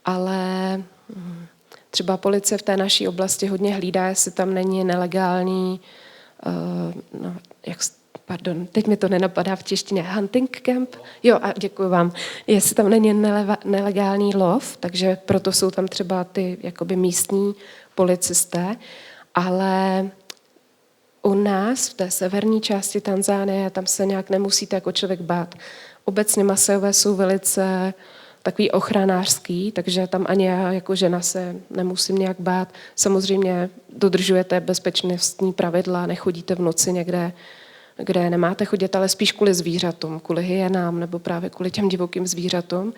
[SPEAKER 2] ale třeba policie v té naší oblasti hodně hlídá, jestli tam není nelegální, teď mi to nenapadá v češtině, hunting camp. Jo, a děkuji vám. Jestli tam není nelegální lov, takže proto jsou tam třeba ty jakoby místní policisté, ale u nás v té severní části Tanzánie tam se nějak nemusíte jako člověk bát. Obecně Masajové jsou velice takový ochranářský, takže tam ani já jako žena se nemusím nějak bát. Samozřejmě dodržujete bezpečnostní pravidla, nechodíte v noci někde, kde nemáte chodit, ale spíš kvůli zvířatům, kvůli hyenám nebo právě kvůli těm divokým zvířatům.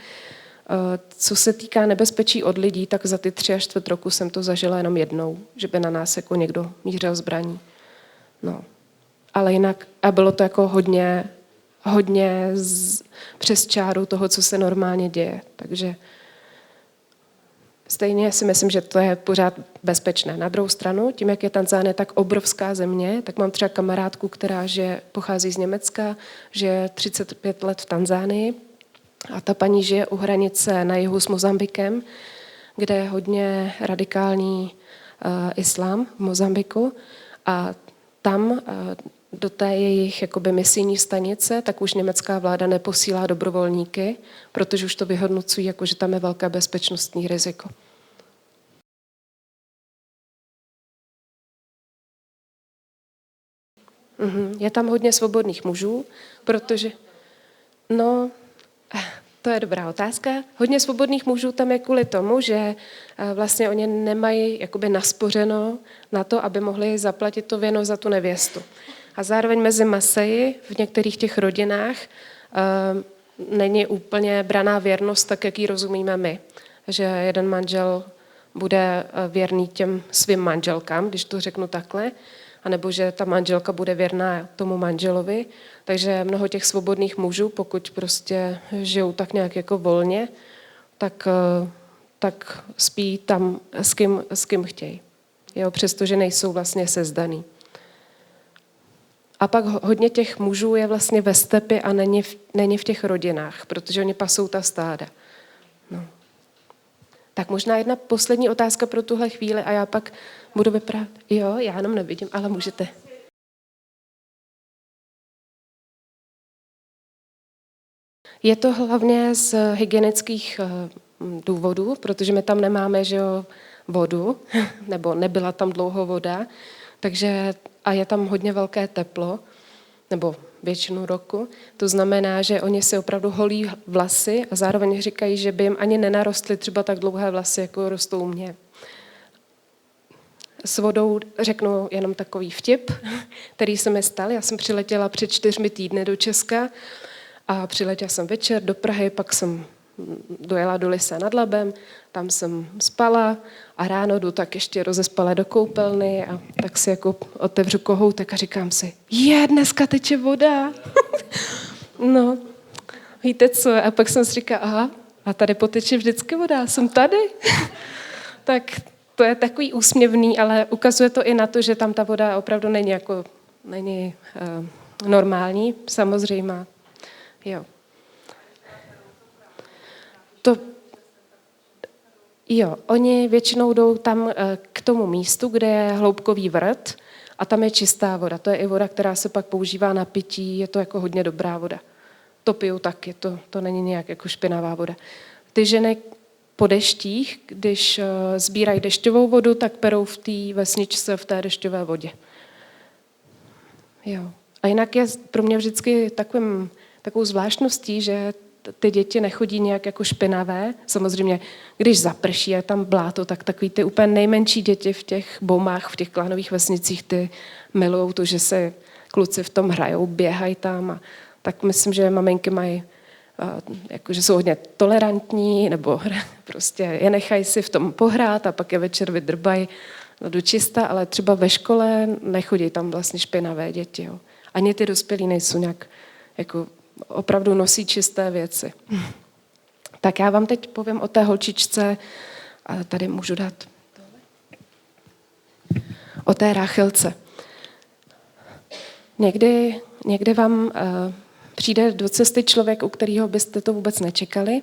[SPEAKER 2] Co se týká nebezpečí od lidí, tak za ty 3 až 4 roku jsem to zažila jenom jednou, že by na nás jako někdo mířil zbraní. No. Ale jinak, a bylo to jako hodně přes čáru toho, co se normálně děje. Takže stejně si myslím, že to je pořád bezpečné. Na druhou stranu, tím, jak je Tanzánie tak obrovská země, tak mám třeba kamarádku, která pochází z Německa, že 35 let v Tanzánii a ta paní žije u hranice na jihu s Mozambikem, kde je hodně radikální islám v Mozambiku a tam do té jejich jakoby misijní stanice, tak už německá vláda neposílá dobrovolníky, protože už to vyhodnocují, jako že tam je velké bezpečnostní riziko. Je tam hodně svobodných mužů, protože, to je dobrá otázka. Hodně svobodných mužů tam je kvůli tomu, že vlastně oni nemají jakoby naspořeno na to, aby mohli zaplatit to věno za tu nevěstu. A zároveň mezi Masaji v některých těch rodinách není úplně braná věrnost tak, jak ji rozumíme my. Že jeden manžel bude věrný těm svým manželkám, když to řeknu takhle, anebo že ta manželka bude věrná tomu manželovi. Takže mnoho těch svobodných mužů, pokud prostě žijou tak nějak jako volně, tak spí tam s kým chtějí. Jo, přestože nejsou vlastně sezdaný. A pak hodně těch mužů je vlastně ve stepi a není v těch rodinách, protože oni pasou ta stáda. No. Tak možná jedna poslední otázka pro tuhle chvíli a já pak budu vyprávět. Jo, já jenom nevidím, ale můžete. Je to hlavně z hygienických důvodů, protože my tam nemáme vodu, nebo nebyla tam dlouho voda, takže a je tam hodně velké teplo, nebo většinu roku. To znamená, že oni si opravdu holí vlasy a zároveň říkají, že by jim ani nenarostly třeba tak dlouhé vlasy, jako rostou mě. S vodou řeknu jenom takový vtip, který se mi stal. Já jsem přiletěla před 4 týdny do Česka a přiletěla jsem večer do Prahy, pak jsem dojela do Lysé nad Labem, tam jsem spala a ráno jdu tak ještě rozespala do koupelny a tak si jako otevřu kohoutek a říkám si, dneska teče voda. No, víte co? A pak jsem si říkala, aha, a tady poteče vždycky voda, jsem tady. Tak to je takový úsměvný, ale ukazuje to i na to, že tam ta voda opravdu není normální, samozřejmě. Jo. Jo, oni většinou jdou tam k tomu místu, kde je hloubkový vrt a tam je čistá voda. To je i voda, která se pak používá na pití, je to jako hodně dobrá voda. To piju taky, to není nějak jako špinavá voda. Ty ženy po deštích, když sbírají dešťovou vodu, tak perou v té vesničce v té dešťové vodě. Jo. A jinak je pro mě vždycky takovou zvláštností, že ty děti nechodí nějak jako špinavé. Samozřejmě, když zaprší a je tam bláto, tak takový ty úplně nejmenší děti v těch boumách, v těch klanových vesnicích, ty milujou to, že se kluci v tom hrajou, běhají tam. A tak myslím, že maminky mají, že jsou hodně tolerantní, nebo prostě je nechají si v tom pohrát a pak je večer vydrbají do čista, ale třeba ve škole nechodí tam vlastně špinavé děti. Jo. Ani ty dospělí nejsou nějak jako opravdu nosí čisté věci. Tak já vám teď povím o té holčičce, a tady můžu dát o té Ráchelce. Někdy vám přijde do cesty člověk, u kterého byste to vůbec nečekali,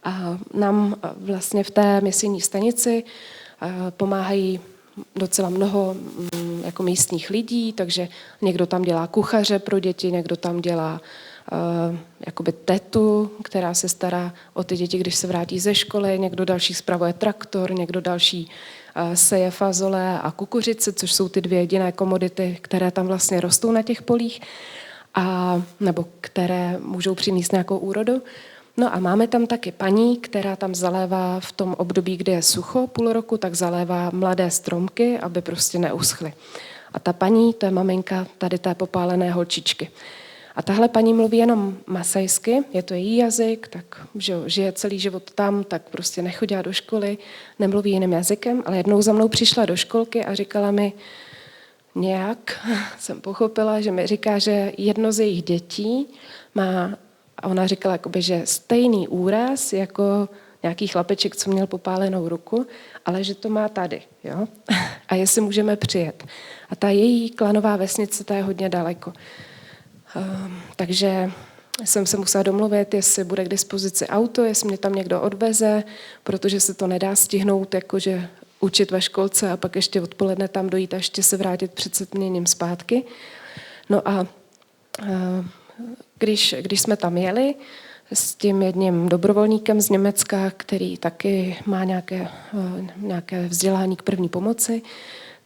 [SPEAKER 2] a nám vlastně v té misijní stanici pomáhají docela mnoho jako místních lidí, takže někdo tam dělá kuchaře pro děti, někdo tam dělá jakoby tetu, která se stará o ty děti, když se vrátí ze školy, někdo další spravuje traktor, někdo další seje fazole a kukuřice, což jsou ty dvě jediné komodity, které tam vlastně rostou na těch polích, nebo které můžou přinést nějakou úrodu. No a máme tam taky paní, která tam zalévá v tom období, kdy je sucho půl roku, tak zalévá mladé stromky, aby prostě neuschly. A ta paní, to je maminka tady té popálené holčičky. A tahle paní mluví jenom masajsky, je to její jazyk, tak že žije celý život tam, tak prostě nechodí do školy, nemluví jiným jazykem, ale jednou za mnou přišla do školky a říkala mi, nějak jsem pochopila, že mi říká, že jedno z jejich dětí má, a ona říkala, jakoby, že stejný úraz jako nějaký chlapeček, co měl popálenou ruku, ale že to má tady. Jo? A jestli můžeme přijet. A ta její klanová vesnice, ta je hodně daleko. Takže jsem se musela domluvit, jestli bude k dispozici auto, jestli mě tam někdo odveze, protože se to nedá stihnout, jakože učit ve školce a pak ještě odpoledne tam dojít a ještě se vrátit před setměním zpátky. No a když jsme tam jeli s tím jedním dobrovolníkem z Německa, který taky má nějaké vzdělání k první pomoci,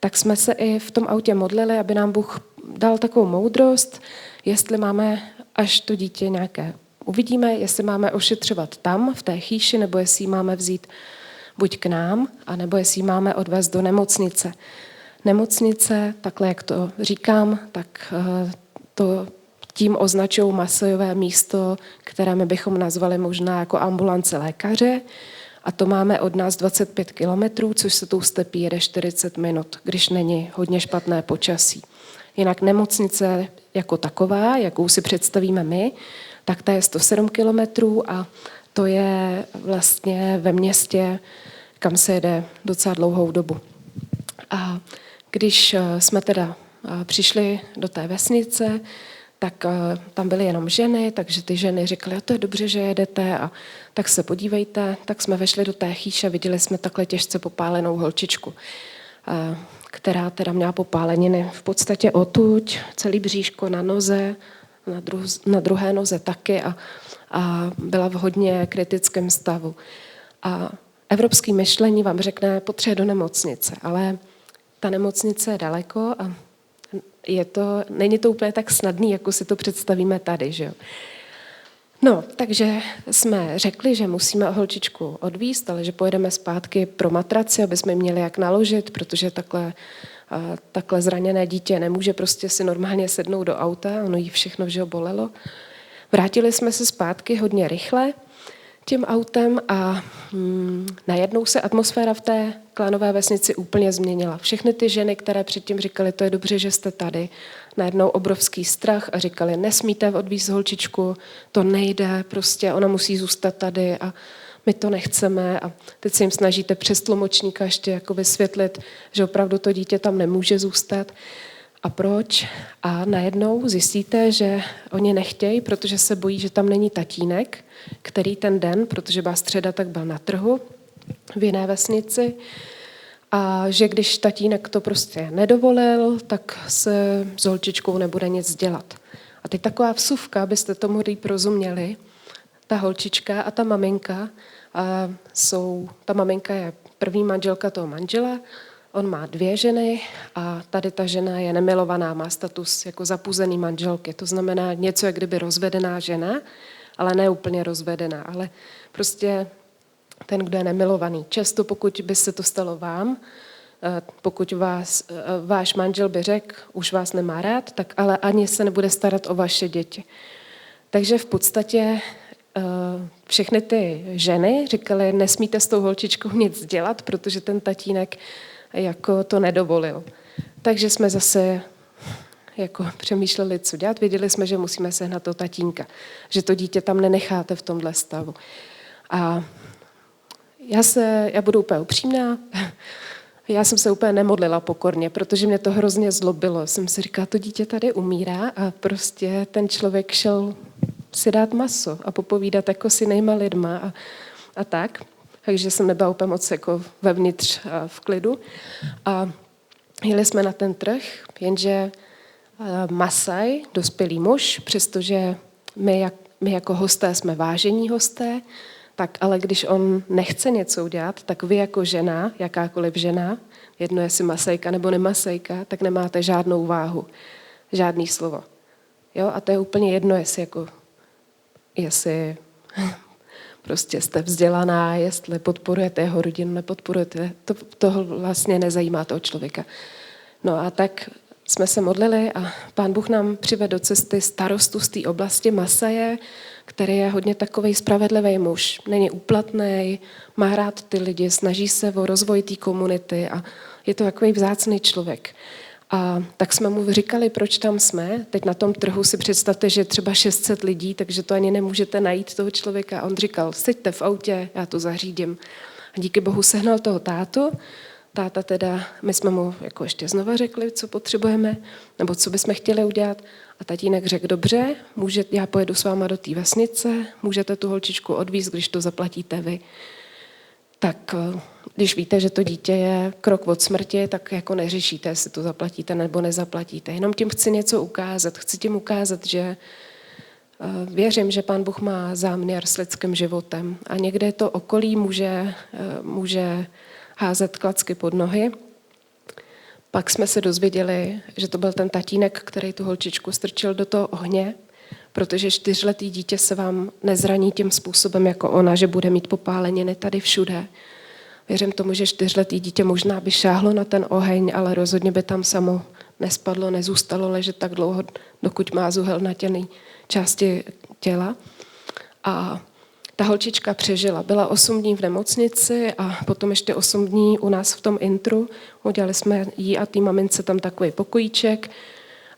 [SPEAKER 2] tak jsme se i v tom autě modlili, aby nám Bůh dal takovou moudrost, jestli máme, až to dítě nějaké uvidíme, jestli máme ošetřovat tam, v té chýši, nebo jestli ji máme vzít buď k nám, anebo jestli ji máme odvést do nemocnice. Nemocnice, takhle jak to říkám, tak to tím označují masojové místo, které my bychom nazvali možná jako ambulance lékaře. A to máme od nás 25 kilometrů, což se tou stepí jede 40 minut, když není hodně špatné počasí. Jinak nemocnice jako taková, jakou si představíme my, tak ta je 107 kilometrů a to je vlastně ve městě, kam se jede docela dlouhou dobu. A když jsme teda přišli do té vesnice, tak tam byly jenom ženy, takže ty ženy říkaly, to je dobře, že jedete, a tak se podívejte. Tak jsme vešli do té chýše, viděli jsme takhle těžce popálenou holčičku, která teda měla popáleniny v podstatě odtud, celý bříško na noze, na druhé noze taky a byla v hodně kritickém stavu. A evropské myšlení vám řekne, potřebuje do nemocnice, ale ta nemocnice je daleko a není to úplně tak snadný, jako si to představíme tady, že jo. No, takže jsme řekli, že musíme holčičku odvízt, ale že pojedeme zpátky pro matraci, aby jsme měli jak naložit, protože takhle zraněné dítě nemůže prostě si normálně sednout do auta, ono jí všechno že ho bolelo. Vrátili jsme se zpátky hodně rychle tím autem a najednou se atmosféra v té klanové vesnici úplně změnila. Všechny ty ženy, které předtím říkali, to je dobře, že jste tady, najednou obrovský strach a říkali, nesmíte odvízt holčičku, to nejde, prostě ona musí zůstat tady a my to nechceme. A teď se jim snažíte přes tlumočníka ještě jako vysvětlit, že opravdu to dítě tam nemůže zůstat. A proč? A najednou zjistíte, že oni nechtějí, protože se bojí, že tam není tatínek, který ten den, protože byla středa, tak byl na trhu, v jiné vesnici a že když tatínek to prostě nedovolil, tak se s holčičkou nebude nic dělat. A teď taková vsuvka, abyste tomu líp rozuměli, ta holčička a ta maminka ta maminka je první manželka toho manžela, on má 2 ženy a tady ta žena je nemilovaná, má status jako zapuzený manželky. To znamená něco, jak kdyby rozvedená žena, ale ne úplně rozvedená, ale prostě ten, kdo je nemilovaný. Často, pokud by se to stalo vám, pokud váš manžel by řekl, už vás nemá rád, tak ale ani se nebude starat o vaše děti. Takže v podstatě všechny ty ženy říkaly, nesmíte s tou holčičkou nic dělat, protože ten tatínek jako to nedovolil. Takže jsme zase jako přemýšleli, co dělat. Věděli jsme, že musíme sehnat toho tatínka, že to dítě tam nenecháte v tomhle stavu. A já budu úplně upřímná, já jsem se úplně nemodlila pokorně, protože mě to hrozně zlobilo. Jsem si říkala, to dítě tady umírá a prostě ten člověk šel si dát maso a popovídat jako s jinýma lidma a tak. Takže jsem nebyla úplně moc jako vevnitř v klidu. A jeli jsme na ten trh, jenže Masaj, dospělý muž, přestože my jako hosté jsme vážení hosté, tak ale když on nechce něco udělat, tak vy jako žena, jakákoliv žena, jedno jestli Masajka nebo nemasajka, tak nemáte žádnou váhu, žádný slovo. Jo? A to je úplně jedno, jestli prostě jste vzdělaná, jestli podporujete jeho rodinu, nepodporujete, to vlastně nezajímá toho člověka. No a tak jsme se modlili a Pán Bůh nám přivedl do cesty starostu z té oblasti Masaje, který je hodně takovej spravedlivý muž. Není úplatnej, má rád ty lidi, snaží se o rozvoj té komunity a je to takový vzácný člověk. A tak jsme mu říkali, proč tam jsme. Teď na tom trhu si představte, že třeba 600 lidí, takže to ani nemůžete najít toho člověka. A on říkal, seďte v autě, já to zařídím. A díky Bohu sehnal toho tátu. Táta teda, my jsme mu jako ještě znova řekli, co potřebujeme, nebo co bychom chtěli udělat. A tatínek řekl, dobře, já pojedu s váma do té vesnice, můžete tu holčičku odvízt, když to zaplatíte vy. Tak když víte, že to dítě je krok od smrti, tak jako neřešíte, jestli to zaplatíte nebo nezaplatíte. Jenom tím chci něco ukázat. Chci tím ukázat, že věřím, že Pán Bůh má záměr s lidským životem a někde to okolí může házet klacky pod nohy. Pak jsme se dozvěděli, že to byl ten tatínek, který tu holčičku strčil do toho ohně, protože 4letý dítě se vám nezraní tím způsobem jako ona, že bude mít popáleniny tady všude. Věřím tomu, že 4letý dítě možná by šáhlo na ten oheň, ale rozhodně by tam samo nespadlo, nezůstalo ležet tak dlouho, dokud má zuhelnatěný části těla. A ta holčička přežila. Byla 8 dní v nemocnici a potom ještě 8 dní u nás v tom intru. Udělali jsme jí a té mamince tam takový pokojíček,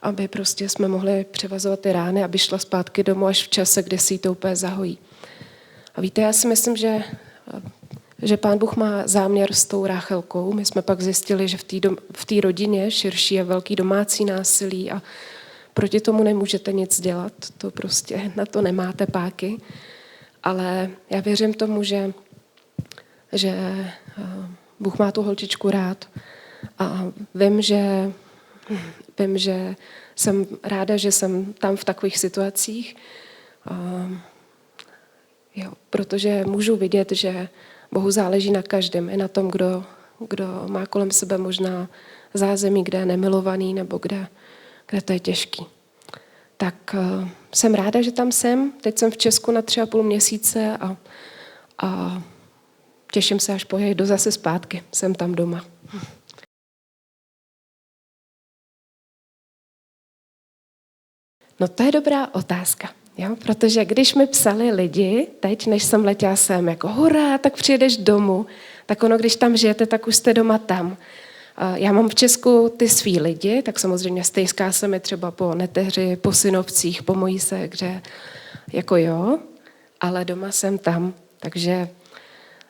[SPEAKER 2] aby prostě jsme mohli převazovat ty rány, aby šla zpátky domů až v čase, kdy si jí to úplně zahojí. A víte, já si myslím, že Pán Bůh má záměr s tou Ráchelkou. My jsme pak zjistili, že v té rodině širší je velký domácí násilí a proti tomu nemůžete nic dělat. To prostě na to nemáte páky. Ale já věřím tomu, že Bůh má tu holčičku rád a vím, že jsem ráda, že jsem tam v takových situacích, protože můžu vidět, že Bohu záleží na každém, i na tom, kdo má kolem sebe možná zázemí, kde je nemilovaný nebo kde to je těžký. Tak jsem ráda, že tam jsem. Teď jsem v Česku na 3,5 měsíce a těším se, až pojedu zase zpátky. Jsem tam doma. No to je dobrá otázka, jo? Protože když mi psali lidi, teď, než jsem letěla sem, jako hurá, tak přijedeš domů, tak ono, když tam žijete, tak už jste doma tam. Já mám v Česku ty svý lidi, tak samozřejmě stejská se mi třeba po neteři, po synovcích, po mojí ségře, jako jo, ale doma jsem tam, takže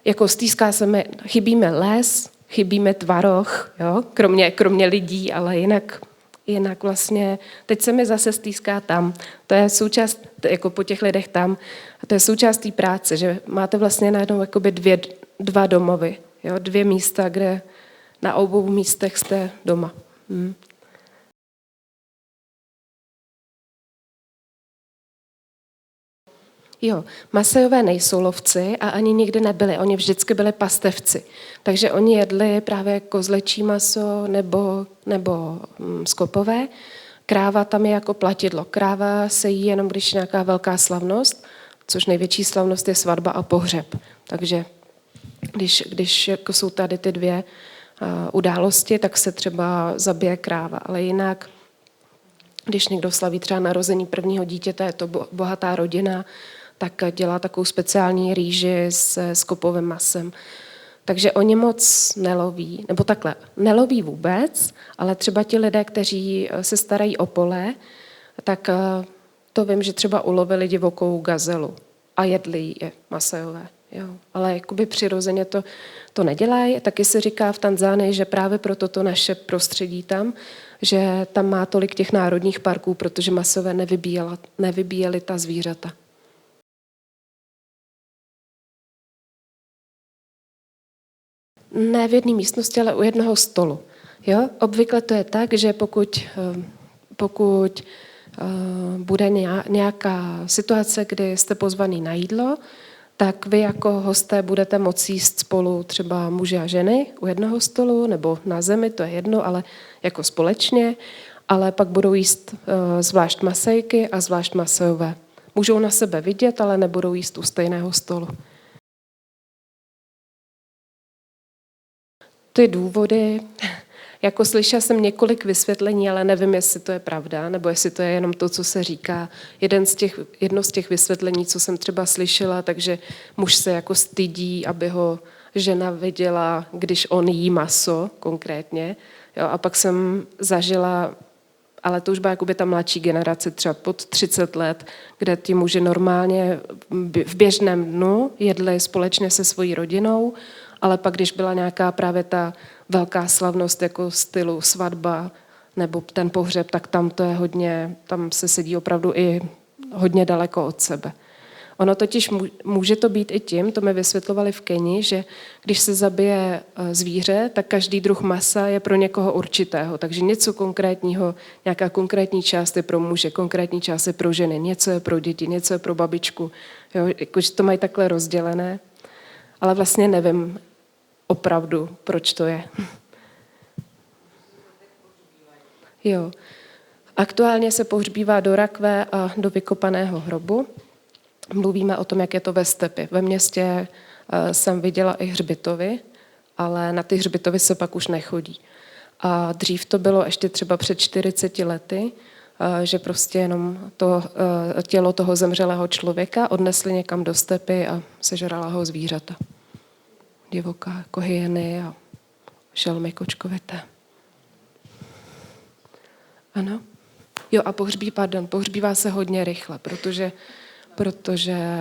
[SPEAKER 2] jako stýská se mi, chybí mi les, chybí mi tvaroh, jo, kromě lidí, ale jinak vlastně, teď se mi zase stýská tam. To je součást, jako po těch lidech tam, a to je součást té práce, že máte vlastně najednou jakoby 2 domovy, jo? 2 místa, kde na obou místech jste doma. Jo, Masejové nejsou lovci a ani nikdy nebyli. Oni vždycky byli pastevci. Takže oni jedli právě kozlečí maso nebo skopové. Kráva tam je jako platidlo. Kráva se jí jenom, když je nějaká velká slavnost, což největší slavnost je svatba a pohřeb. Takže když jako jsou tady ty 2 události, tak se třeba zabije kráva. Ale jinak, když někdo slaví třeba narození prvního dítěte, je to bohatá rodina, tak dělá takovou speciální rýži s skopovým masem. Takže oni moc neloví, nebo takhle, neloví vůbec, ale třeba ti lidé, kteří se starají o pole, tak to vím, že třeba ulovili divokou gazelu a jedli je Masejové. Jo. Ale jakoby přirozeně to nedělají. Taky se říká v Tanzánii, že právě proto to naše prostředí tam, že tam má tolik těch národních parků, protože Masejové nevybíjeli ta zvířata. Ne v jedné místnosti, ale u jednoho stolu. Jo? Obvykle to je tak, že pokud bude nějaká situace, kdy jste pozvaný na jídlo, tak vy jako hosté budete moci jíst spolu třeba muži a ženy u jednoho stolu nebo na zemi, to je jedno, ale jako společně, ale pak budou jíst zvlášť Masejky a zvlášť Masejové. Můžou na sebe vidět, ale nebudou jíst u stejného stolu. Ty důvody, jako slyšela jsem několik vysvětlení, ale nevím, jestli to je pravda, nebo jestli to je jenom to, co se říká. Jedno z těch vysvětlení, co jsem třeba slyšela, takže muž se jako stydí, aby ho žena viděla, když on jí maso konkrétně. Jo, a pak jsem zažila, ale to už byla jakoby ta mladší generace, třeba pod 30 let, kde ti muži normálně v běžném dnu jedli společně se svojí rodinou, ale pak, když byla nějaká právě ta velká slavnost jako stylu svatba nebo ten pohřeb, tak tam to je hodně, tam se sedí opravdu i hodně daleko od sebe. Ono totiž může to být i tím, to mi vysvětlovali v Keni, že když se zabije zvíře, tak každý druh masa je pro někoho určitého. Takže něco konkrétního, nějaká konkrétní část je pro muže, konkrétní část je pro ženy, něco je pro děti, něco je pro babičku. Jo, jakože to mají takhle rozdělené, ale vlastně nevím opravdu, proč to je. Jo. Aktuálně se pohřbívá do rakve a do vykopaného hrobu. Mluvíme o tom, jak je to ve stepi. Ve městě jsem viděla i hřbitovy, ale na ty hřbitovy se pak už nechodí. A dřív to bylo ještě třeba před 40 lety, že prostě jenom to tělo toho zemřelého člověka odnesli někam do stepy a sežrala ho zvířata. Divoká, jako hyeny a šelmy kočkovité. Ano? Jo, a pohřbívá se hodně rychle, protože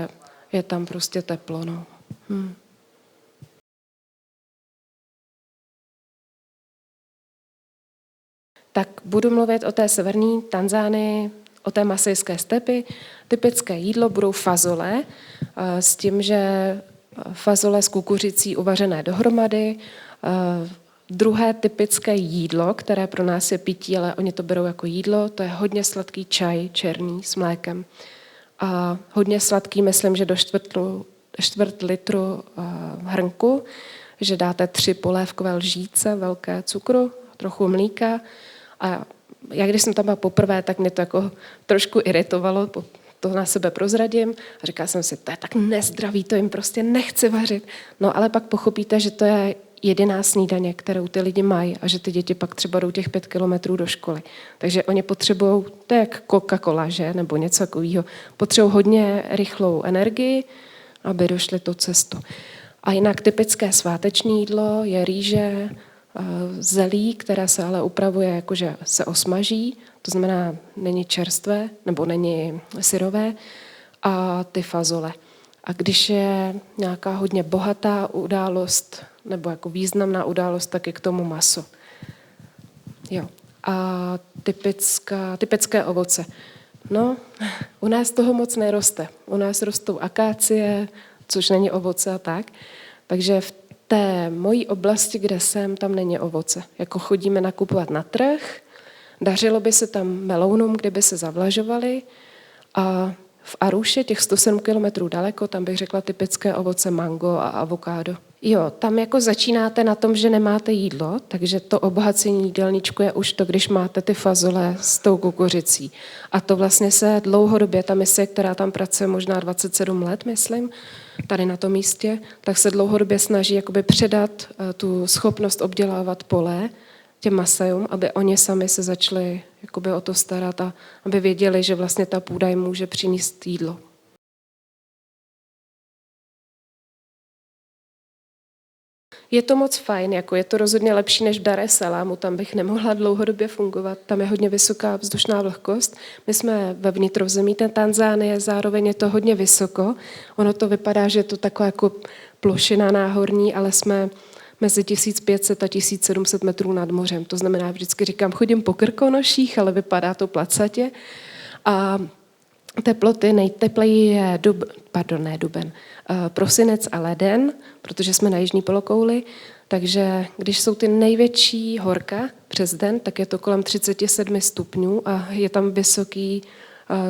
[SPEAKER 2] je tam prostě teplo. No. Tak budu mluvit o té severní Tanzánii, o té masejské stepy. Typické jídlo budou fazole, s tím, že fazole s kukuřicí uvařené dohromady. Druhé typické jídlo, které pro nás je pití, ale oni to berou jako jídlo, to je hodně sladký čaj černý s mlékem. A hodně sladký, myslím, že do čtvrt litru hrnku, že dáte 3 polévkové lžíce velké cukru, trochu mlíka. A já když jsem tam byla poprvé, tak mě to jako trošku iritovalo, to na sebe prozradím. A říkala jsem si, to je tak nezdravý, to jim prostě nechci vařit. No ale pak pochopíte, že to je jediná snídaně, kterou ty lidi mají a že ty děti pak třeba jdou těch 5 kilometrů do školy. Takže oni potřebují, to je jak Coca-Cola, že? Nebo něco takového. Potřebují hodně rychlou energii, aby došli tu cestu. A jinak typické sváteční jídlo je rýže, zelí, které se ale upravuje jakože se osmaží, to znamená není čerstvé nebo není syrové, a ty fazole. A když je nějaká hodně bohatá událost nebo jako významná událost, tak je k tomu maso. Jo. A typické ovoce. No, u nás toho moc neroste. U nás rostou akácie, což není ovoce a tak. Takže v té mojí oblasti, kde jsem, tam není ovoce. Jako chodíme nakupovat na trh, dařilo by se tam melounům, kdyby se zavlažovali, a v Aruše, těch 107 kilometrů daleko, tam bych řekla typické ovoce mango a avokádo. Jo, tam jako začínáte na tom, že nemáte jídlo, takže to obohacení jídelníčku je už to, když máte ty fazole s tou kukuřicí. A to vlastně se dlouhodobě, ta misie, která tam pracuje možná 27 let, myslím, tady na tom místě, tak se dlouhodobě snaží jakoby předat tu schopnost obdělávat pole těm Masajům, aby oni sami se začali jakoby o to starat a aby věděli, že vlastně ta půda jim může přinést jídlo. Je to moc fajn, jako je to rozhodně lepší než v Dar es Salamu, tam bych nemohla dlouhodobě fungovat, tam je hodně vysoká vzdušná vlhkost. My jsme ve vnitrozemí té Tanzánie, zároveň je to hodně vysoko, ono to vypadá, že je to taková jako plošina náhorní, ale jsme mezi 1500 a 1700 metrů nad mořem. To znamená, vždycky říkám, chodím po Krkonoších, ale vypadá to placatě. A teploty nejtepleji je prosinec a leden, protože jsme na jižní polokouli, takže když jsou ty největší horka přes den, tak je to kolem 37 stupňů a je tam vysoký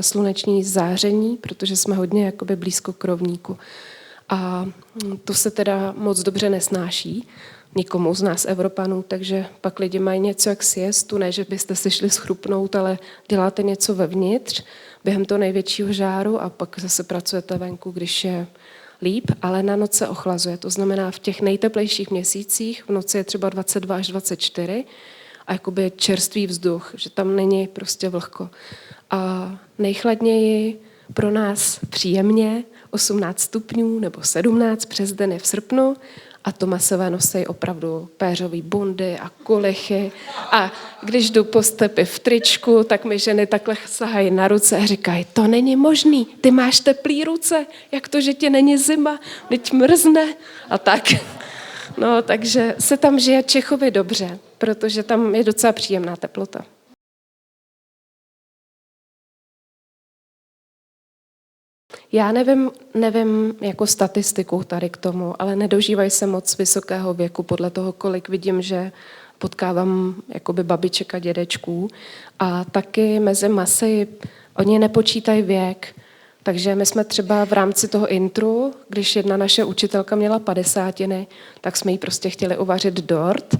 [SPEAKER 2] sluneční záření, protože jsme hodně jakoby blízko k rovníku. A to se teda moc dobře nesnáší nikomu z nás Evropanů, takže pak lidi mají něco jak siestu, ne, že byste si šli schrupnout, ale děláte něco vevnitř během toho největšího žáru a pak zase pracujete venku, když je líp, ale na noc se ochlazuje. To znamená, v těch nejteplejších měsících v noci je třeba 22 až 24 a jakoby čerstvý vzduch, že tam není prostě vlhko. A nejchladněji pro nás příjemně 18 stupňů nebo 17 přes den je v srpnu a to masové nosí opravdu péřový bundy a kulichy a když jdu po stepi v tričku, tak mi ženy takhle sahají na ruce a říkají, to není možný, ty máš teplý ruce, jak to, že ti není zima, teď mrzne a tak. No, takže se tam žije Čechovi dobře, protože tam je docela příjemná teplota. Já nevím jako statistiku tady k tomu, ale nedožívají se moc vysokého věku podle toho, kolik vidím, že potkávám jakoby babiček a dědečků. A taky mezi masy, oni nepočítají věk, takže my jsme třeba v rámci toho intru, když jedna naše učitelka měla 50, tak jsme jí prostě chtěli upíct dort,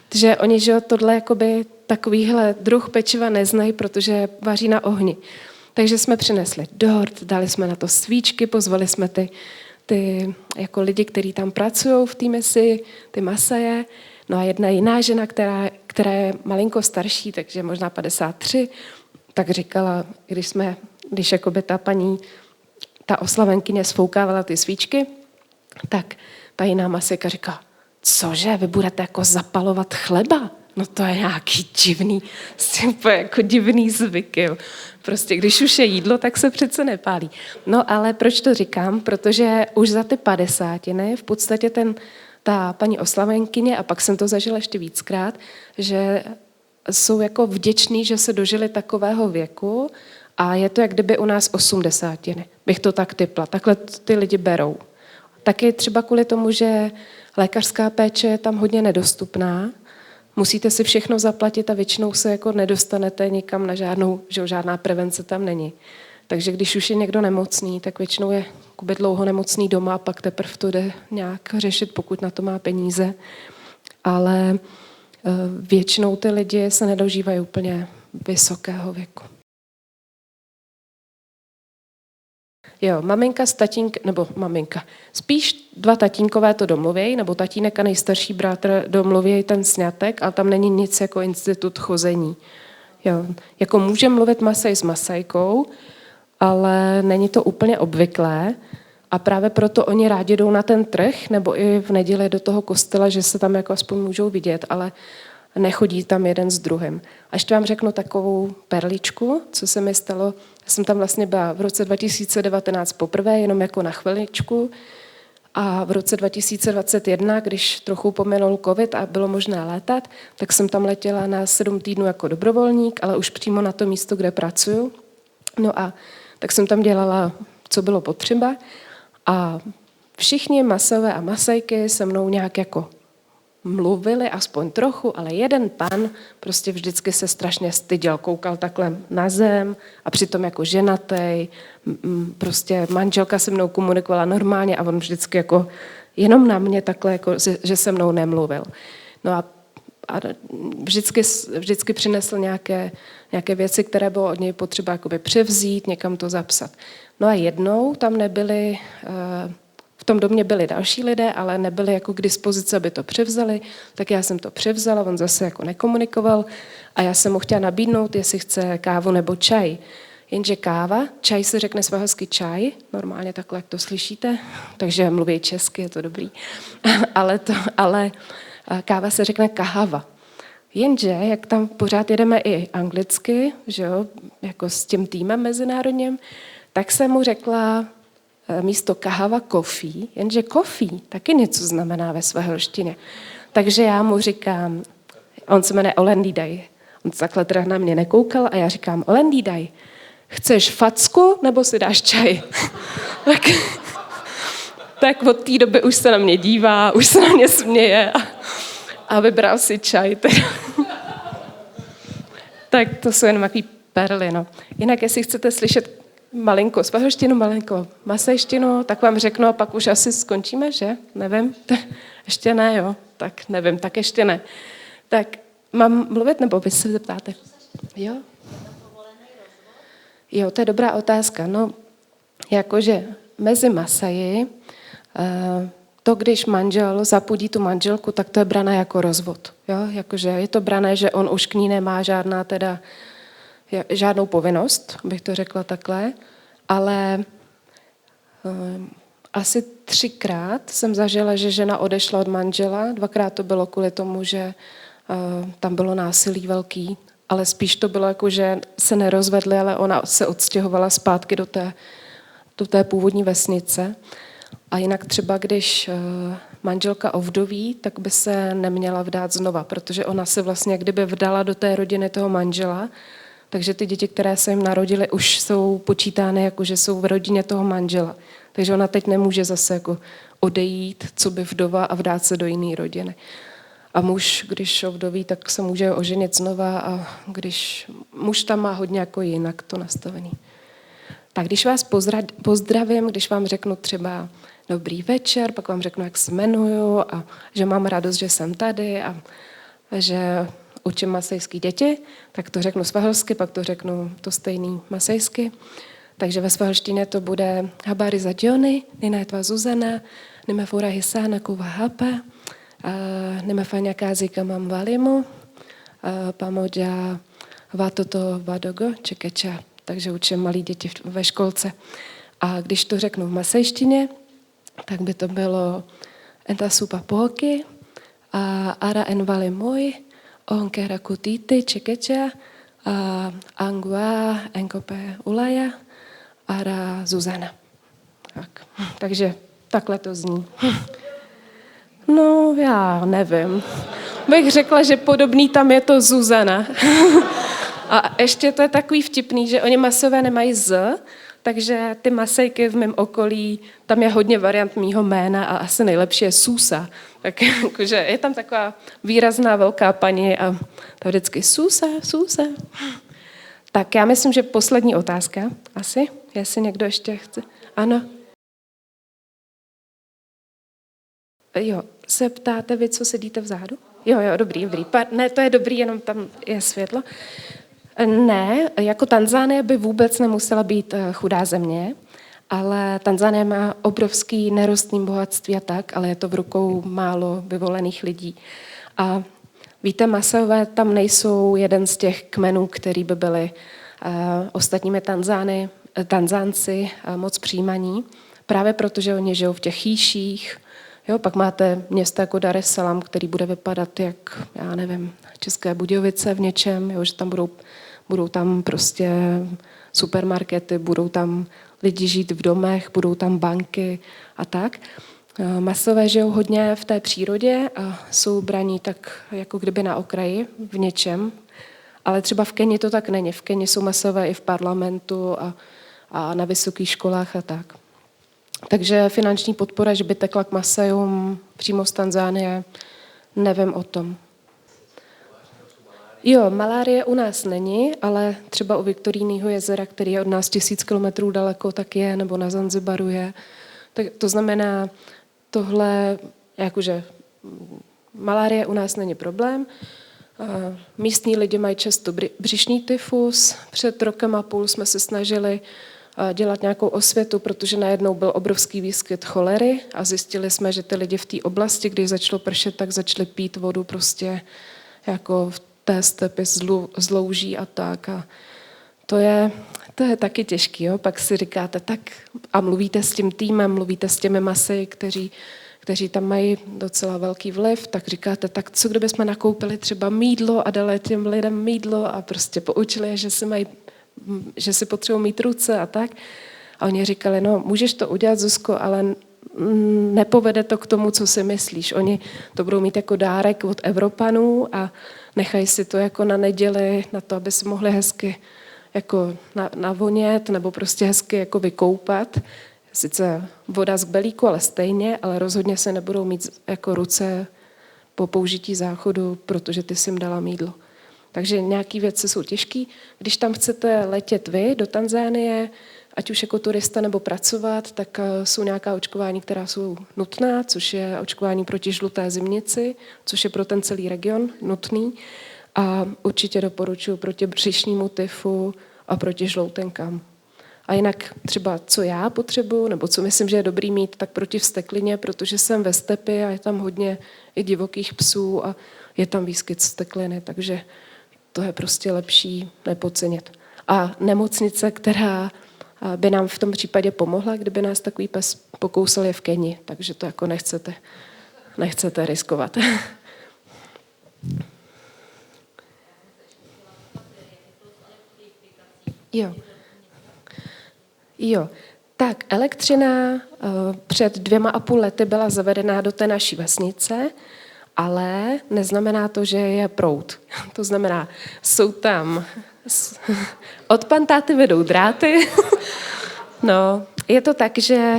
[SPEAKER 2] takže oni, že tohle jakoby takovýhle druh pečiva neznají, protože vaří na ohni. Takže jsme přinesli dort, dali jsme na to svíčky, pozvali jsme ty jako lidi, kteří tam pracují v té misi, ty masaje. No a jedna jiná žena, která je malinko starší, takže možná 53, tak říkala, když jakoby ta oslavenkyně sfoukávala ty svíčky, tak ta jiná masika říká, cože, vy budete jako zapalovat chleba? No to je nějaký divný zvyk, jo. Prostě když už je jídlo, tak se přece nepálí. No ale proč to říkám? Protože už za ty 50 v podstatě ta paní oslavenkyně, a pak jsem to zažila ještě víckrát, že jsou jako vděční, že se dožili takového věku a je to jak kdyby u nás 80. Bych to tak tipla. Takhle ty lidi berou. Taky třeba kvůli tomu, že lékařská péče je tam hodně nedostupná, musíte si všechno zaplatit a většinou se jako nedostanete nikam na žádná prevence tam není. Takže když už je někdo nemocný, tak většinou je dlouho nemocný doma a pak teprve to jde nějak řešit, pokud na to má peníze. Ale většinou ty lidi se nedožívají úplně vysokého věku. Jo, spíš dva tatínkové to domluvějí, nebo tatínek a nejstarší bratr domluvějí ten sňatek, ale tam není nic jako institut chození. Jo, jako může mluvit Masaj s Masajkou, ale není to úplně obvyklé a právě proto oni rádi jdou na ten trh, nebo i v neděli do toho kostela, že se tam jako aspoň můžou vidět, ale nechodí tam jeden s druhým. A ještě vám řeknu takovou perličku, co se mi stalo. Já jsem tam vlastně byla v roce 2019 poprvé, jenom jako na chviličku. A v roce 2021, když trochu pominul covid a bylo možné létat, tak jsem tam letěla na 7 týdnů jako dobrovolník, ale už přímo na to místo, kde pracuju. No a tak jsem tam dělala co bylo potřeba. A všichni Masové a Masejky se mnou nějak jako mluvili, aspoň trochu, ale jeden pan prostě vždycky se strašně styděl, koukal takhle na zem a přitom jako ženatej, prostě manželka se mnou komunikovala normálně a on vždycky jako jenom na mě takhle, jako, že se mnou nemluvil. No a vždycky přinesl nějaké věci, které bylo od něj potřeba jakoby převzít, někam to zapsat. No a jednou tam nebyli, v tom domě byli další lidé, ale nebyli jako k dispozici, aby to převzali, tak já jsem to převzala, on zase jako nekomunikoval a já jsem mu chtěla nabídnout, jestli chce kávu nebo čaj. Jenže káva, čaj se řekne svahilsky čaj, normálně takhle, jak to slyšíte, takže mluví česky, je to dobrý, ale káva se řekne kahava. Jenže, jak tam pořád jedeme i anglicky, že jo, jako s tím týmem mezinárodním, tak jsem mu řekla místo kahava coffee, jenže coffee taky něco znamená ve svahilštině. Takže já mu říkám, on se jmenuje Olendidaj, on takhle teda na mě nekoukal a já říkám, Olendidaj, chceš facku nebo si dáš čaj? tak od té doby už se na mě dívá, už se na mě směje a vybral si čaj. Tak to jsou jen takový perly. No. Jinak, jestli chcete slyšet malinko svahilštinu, malinko masejštinu, tak vám řeknu a pak už asi skončíme, že? Nevím. Ještě ne, jo? Tak nevím, tak ještě ne. Tak mám mluvit, nebo vy se zeptáte? Jo? Jo, to je dobrá otázka. No, jakože mezi Masaji, to, když manžel zapudí tu manželku, tak to je brané jako rozvod. Jo? Jakože je to brané, že on už k ní nemá žádnou povinnost, bych to řekla takhle, ale asi 3krát jsem zažila, že žena odešla od manžela, 2krát to bylo kvůli tomu, že tam bylo násilí velký, ale spíš to bylo jako, že se nerozvedli, ale ona se odstěhovala zpátky do té původní vesnice. A jinak třeba, když manželka ovdoví, tak by se neměla vdát znova, protože ona se vlastně kdyby vdala do té rodiny toho manžela, takže ty děti, které se jim narodily, už jsou počítány jako, že jsou v rodině toho manžela. Takže ona teď nemůže zase jako odejít, co by vdova a vdát se do jiné rodiny. A muž, když ovdoví, tak se může oženit znova a když muž tam má hodně jako jinak to nastavený. Tak když vás pozdravím, když vám řeknu třeba dobrý večer, pak vám řeknu, jak se jmenuju a že mám radost, že jsem tady a že učím masejský děti, tak to řeknu svahilsky, pak to řeknu to stejný masejsky. Takže ve svahilštině to bude habari za Johnny, nina je tva Zuzana, nime fura hisana kuva hapa, nime fania kazika mam valimu, pamoja vatoto vadogo čekeča. Takže učím malí děti ve školce. A když to řeknu v masejštině, tak by to bylo enta supa pohoky, a ara en vali můj, onkera kutity čekeča, a angua enkope ulaja, ara Zuzana. Tak. Takže takhle to zní. No, já nevím. Bych řekla, že podobný tam je to Zuzana. A ještě to je takový vtipný, že oni Masové nemají z, takže ty Masejky v mém okolí, tam je hodně variant mýho jména a asi nejlepší je Susa. Tak jakože je tam taková výrazná velká paní a to vždycky Susa. Tak já myslím, že poslední otázka asi, jestli někdo ještě chce. Ano. Jo, se ptáte vy, co sedíte vzadu? Jo, dobrý. Ne, to je dobrý, jenom tam je světlo. Ne, jako Tanzánie by vůbec nemusela být chudá země, ale Tanzánie má obrovský nerostný bohatství a tak, ale je to v rukou málo vyvolených lidí. A víte, Masové tam nejsou jeden z těch kmenů, který by byli ostatními Tanzánci moc přijímaní, právě protože oni žijou v těch chýších. Jo, pak máte města jako Dar es Salaam, který bude vypadat jak, já nevím, České Budějovice v něčem, jo, že tam budou tam prostě supermarkety, budou tam lidi žít v domech, budou tam banky a tak. Masové žijou hodně v té přírodě a jsou braní tak jako kdyby na okraji v něčem, ale třeba v Keni to tak není. V Keni jsou Masové i v parlamentu a a na vysokých školách a tak. Takže finanční podpora, že by tekla k Masajům přímo z Tanzánie, nevím o tom. Jo, malárie u nás není, ale třeba u Viktorijního jezera, který je od nás 1000 kilometrů daleko, tak je, nebo na Zanzibaru je. Tak to znamená, tohle, jakože malárie u nás není problém. Místní lidi mají často břišní tyfus. Před rokem a půl jsme se snažili dělat nějakou osvětu, protože najednou byl obrovský výskyt cholery a zjistili jsme, že ty lidi v té oblasti, když začalo pršet, tak začali pít vodu prostě jako v té stepi z louží a tak. A to je taky těžký. Jo? Pak si říkáte tak a mluvíte s tím týmem, mluvíte s těmi masy, kteří tam mají docela velký vliv, tak říkáte, tak co kdybychom nakoupili třeba mýdlo a dali těm lidem mýdlo a prostě poučili je, že si potřebují mít ruce a tak. A oni říkali, no můžeš to udělat, Zuzko, ale nepovede to k tomu, co si myslíš. Oni to budou mít jako dárek od Evropanů a nechají si to jako na neděli, na to, aby si mohli hezky jako navonět nebo prostě hezky jako vykoupat. Sice voda z belíku, ale stejně, ale rozhodně se nebudou mít jako ruce po použití záchodu, protože ty jsi jim dala mýdlo. Takže nějaké věci jsou těžké. Když tam chcete letět vy do Tanzánie, ať už jako turista nebo pracovat, tak jsou nějaká očkování, která jsou nutná, což je očkování proti žluté zimnici, což je pro ten celý region nutný. A určitě doporučuji proti břišnímu tyfu a proti žloutenkám. A jinak třeba, co já potřebuji, nebo co myslím, že je dobrý mít, tak proti vzteklině, protože jsem ve stepi a je tam hodně i divokých psů a je tam výskyt vztekliny, takže to je prostě lepší nepodcenit. A nemocnice, která by nám v tom případě pomohla, kdyby nás takový pes pokousal, je v Keni, takže to jako nechcete riskovat. Jo. Tak elektřina před 2,5 lety byla zavedená do té naší vesnice, ale neznamená to, že je proud. To znamená, jsou tam od pantáty vedou dráty. No, je to tak, že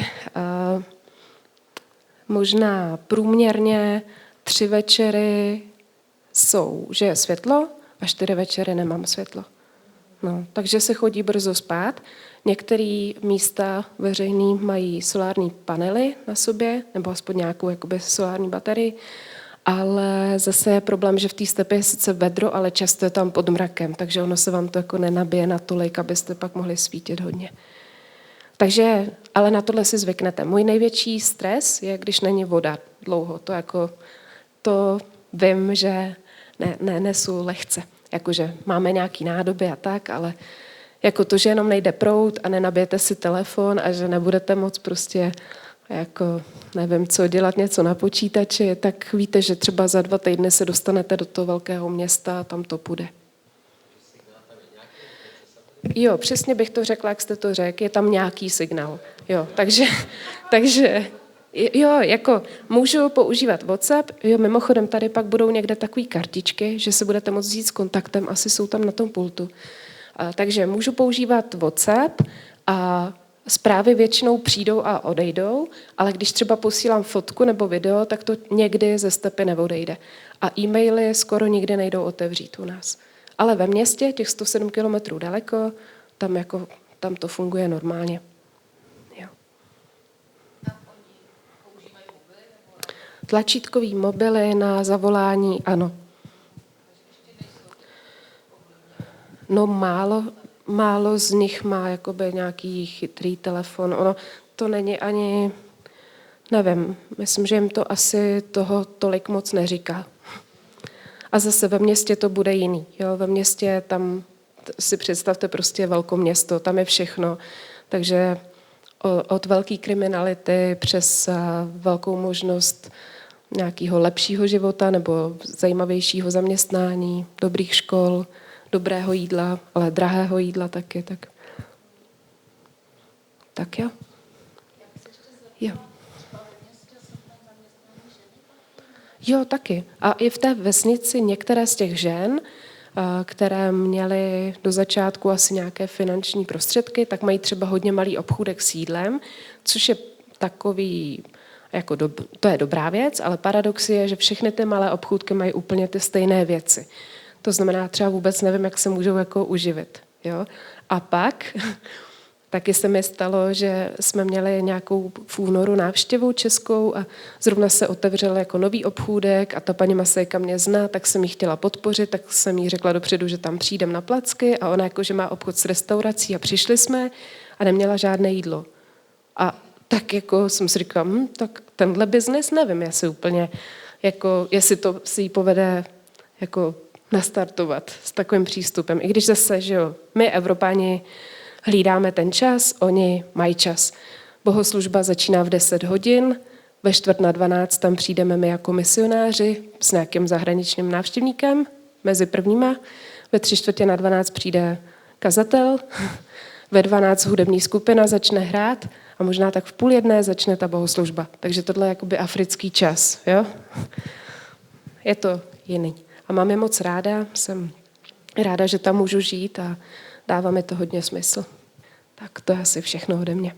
[SPEAKER 2] možná průměrně 3 večery jsou, že je světlo a 4 večery nemám světlo. No, takže se chodí brzo spát. Některé místa veřejný mají solární panely na sobě, nebo aspoň nějakou jakoby solární baterii, ale zase je problém, že v té stepě je sice vedro, ale často je tam pod mrakem, takže ono se vám to jako nenabije natolik, abyste pak mohli svítit hodně. Takže, ale na tohle si zvyknete. Můj největší stres je, když není voda dlouho. To vím, že nesu lehce. Jakože máme nějaký nádoby a tak, ale jako to, že jenom nejde proud a nenabijete si telefon a že nebudete moc prostě jako nevím co dělat něco na počítači, tak víte, že třeba za 2 týdny se dostanete do toho velkého města a tam to půjde. Jo, přesně bych to řekla, jak jste to řekl, je tam nějaký signál. Jo, takže jo, jako můžu používat WhatsApp, jo, mimochodem tady pak budou někde takové kartičky, že se budete moct vzít s kontaktem, asi jsou tam na tom pultu. Takže můžu používat WhatsApp a zprávy většinou přijdou a odejdou, ale když třeba posílám fotku nebo video, tak to někdy ze stepy neodejde. A e-maily skoro nikdy nejdou otevřít u nás. Ale ve městě, těch 107 kilometrů daleko, tam to funguje normálně. Jo. Tlačítkový mobily na zavolání, ano. No málo z nich má jakoby nějaký chytrý telefon. Ono to není ani, nevím, myslím, že jim to asi toho tolik moc neříká. A zase ve městě to bude jiný. Jo? Ve městě tam si představte prostě velkoměsto, tam je všechno. Takže od velké kriminality přes velkou možnost nějakého lepšího života nebo zajímavějšího zaměstnání, dobrých škol, dobrého jídla, ale drahého jídla taky. Tak jo. Jo. Jo, taky. A i v té vesnici některé z těch žen které měly do začátku asi nějaké finanční prostředky, tak mají třeba hodně malý obchůdek s jídlem, což je takový, jako to je dobrá věc, ale paradox je, že všechny ty malé obchůdky mají úplně ty stejné věci. To znamená, třeba vůbec nevím, jak se můžou jako uživit. Jo? A pak taky se mi stalo, že jsme měli nějakou v únoru návštěvu českou a zrovna se otevřel jako nový obchůdek a ta paní Masejka mě zná, tak jsem jí chtěla podpořit, tak jsem jí řekla dopředu, že tam přijdem na placky a ona jako, že má obchod s restaurací a přišli jsme a neměla žádné jídlo. A tak jako jsem si říkala, tak tenhle biznes nevím, jestli to si jí povede jako nastartovat s takovým přístupem. I když zase, že jo, my Evropáni hlídáme ten čas, oni mají čas. Bohoslužba začíná v 10 hodin, ve 11:45 tam přijdeme my jako misionáři s nějakým zahraničním návštěvníkem mezi prvníma, ve 11:45 přijde kazatel, ve 12 hudební skupina začne hrát a možná tak v 12:30 začne ta bohoslužba. Takže tohle je jakoby africký čas. Jo? Je to jiný. A mám je moc ráda, jsem ráda, že tam můžu žít a dává mi to hodně smysl. Tak to je asi všechno ode mě.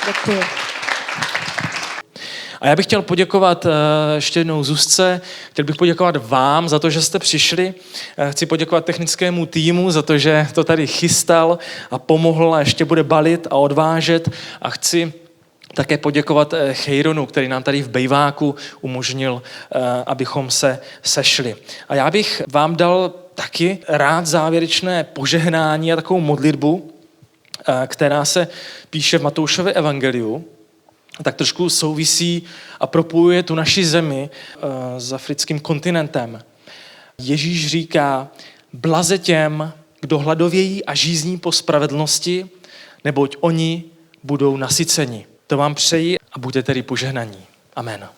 [SPEAKER 2] Děkuji.
[SPEAKER 1] A já bych chtěl poděkovat ještě jednou Zuzce, chtěl bych poděkovat vám za to, že jste přišli. Chci poděkovat technickému týmu za to, že to tady chystal a pomohl a ještě bude balit a odvážet. A chci také poděkovat Chejronu, který nám tady v Bejváku umožnil, abychom se sešli. A já bych vám dal taky rád závěrečné požehnání a takovou modlitbu, která se píše v Matoušově evangeliu, tak trošku souvisí a propojuje tu naši zemi s africkým kontinentem. Ježíš říká, blaze těm, kdo hladovějí a žízní po spravedlnosti, neboť oni budou nasyceni. To vám přeji a buďte tedy požehnaní. Amen.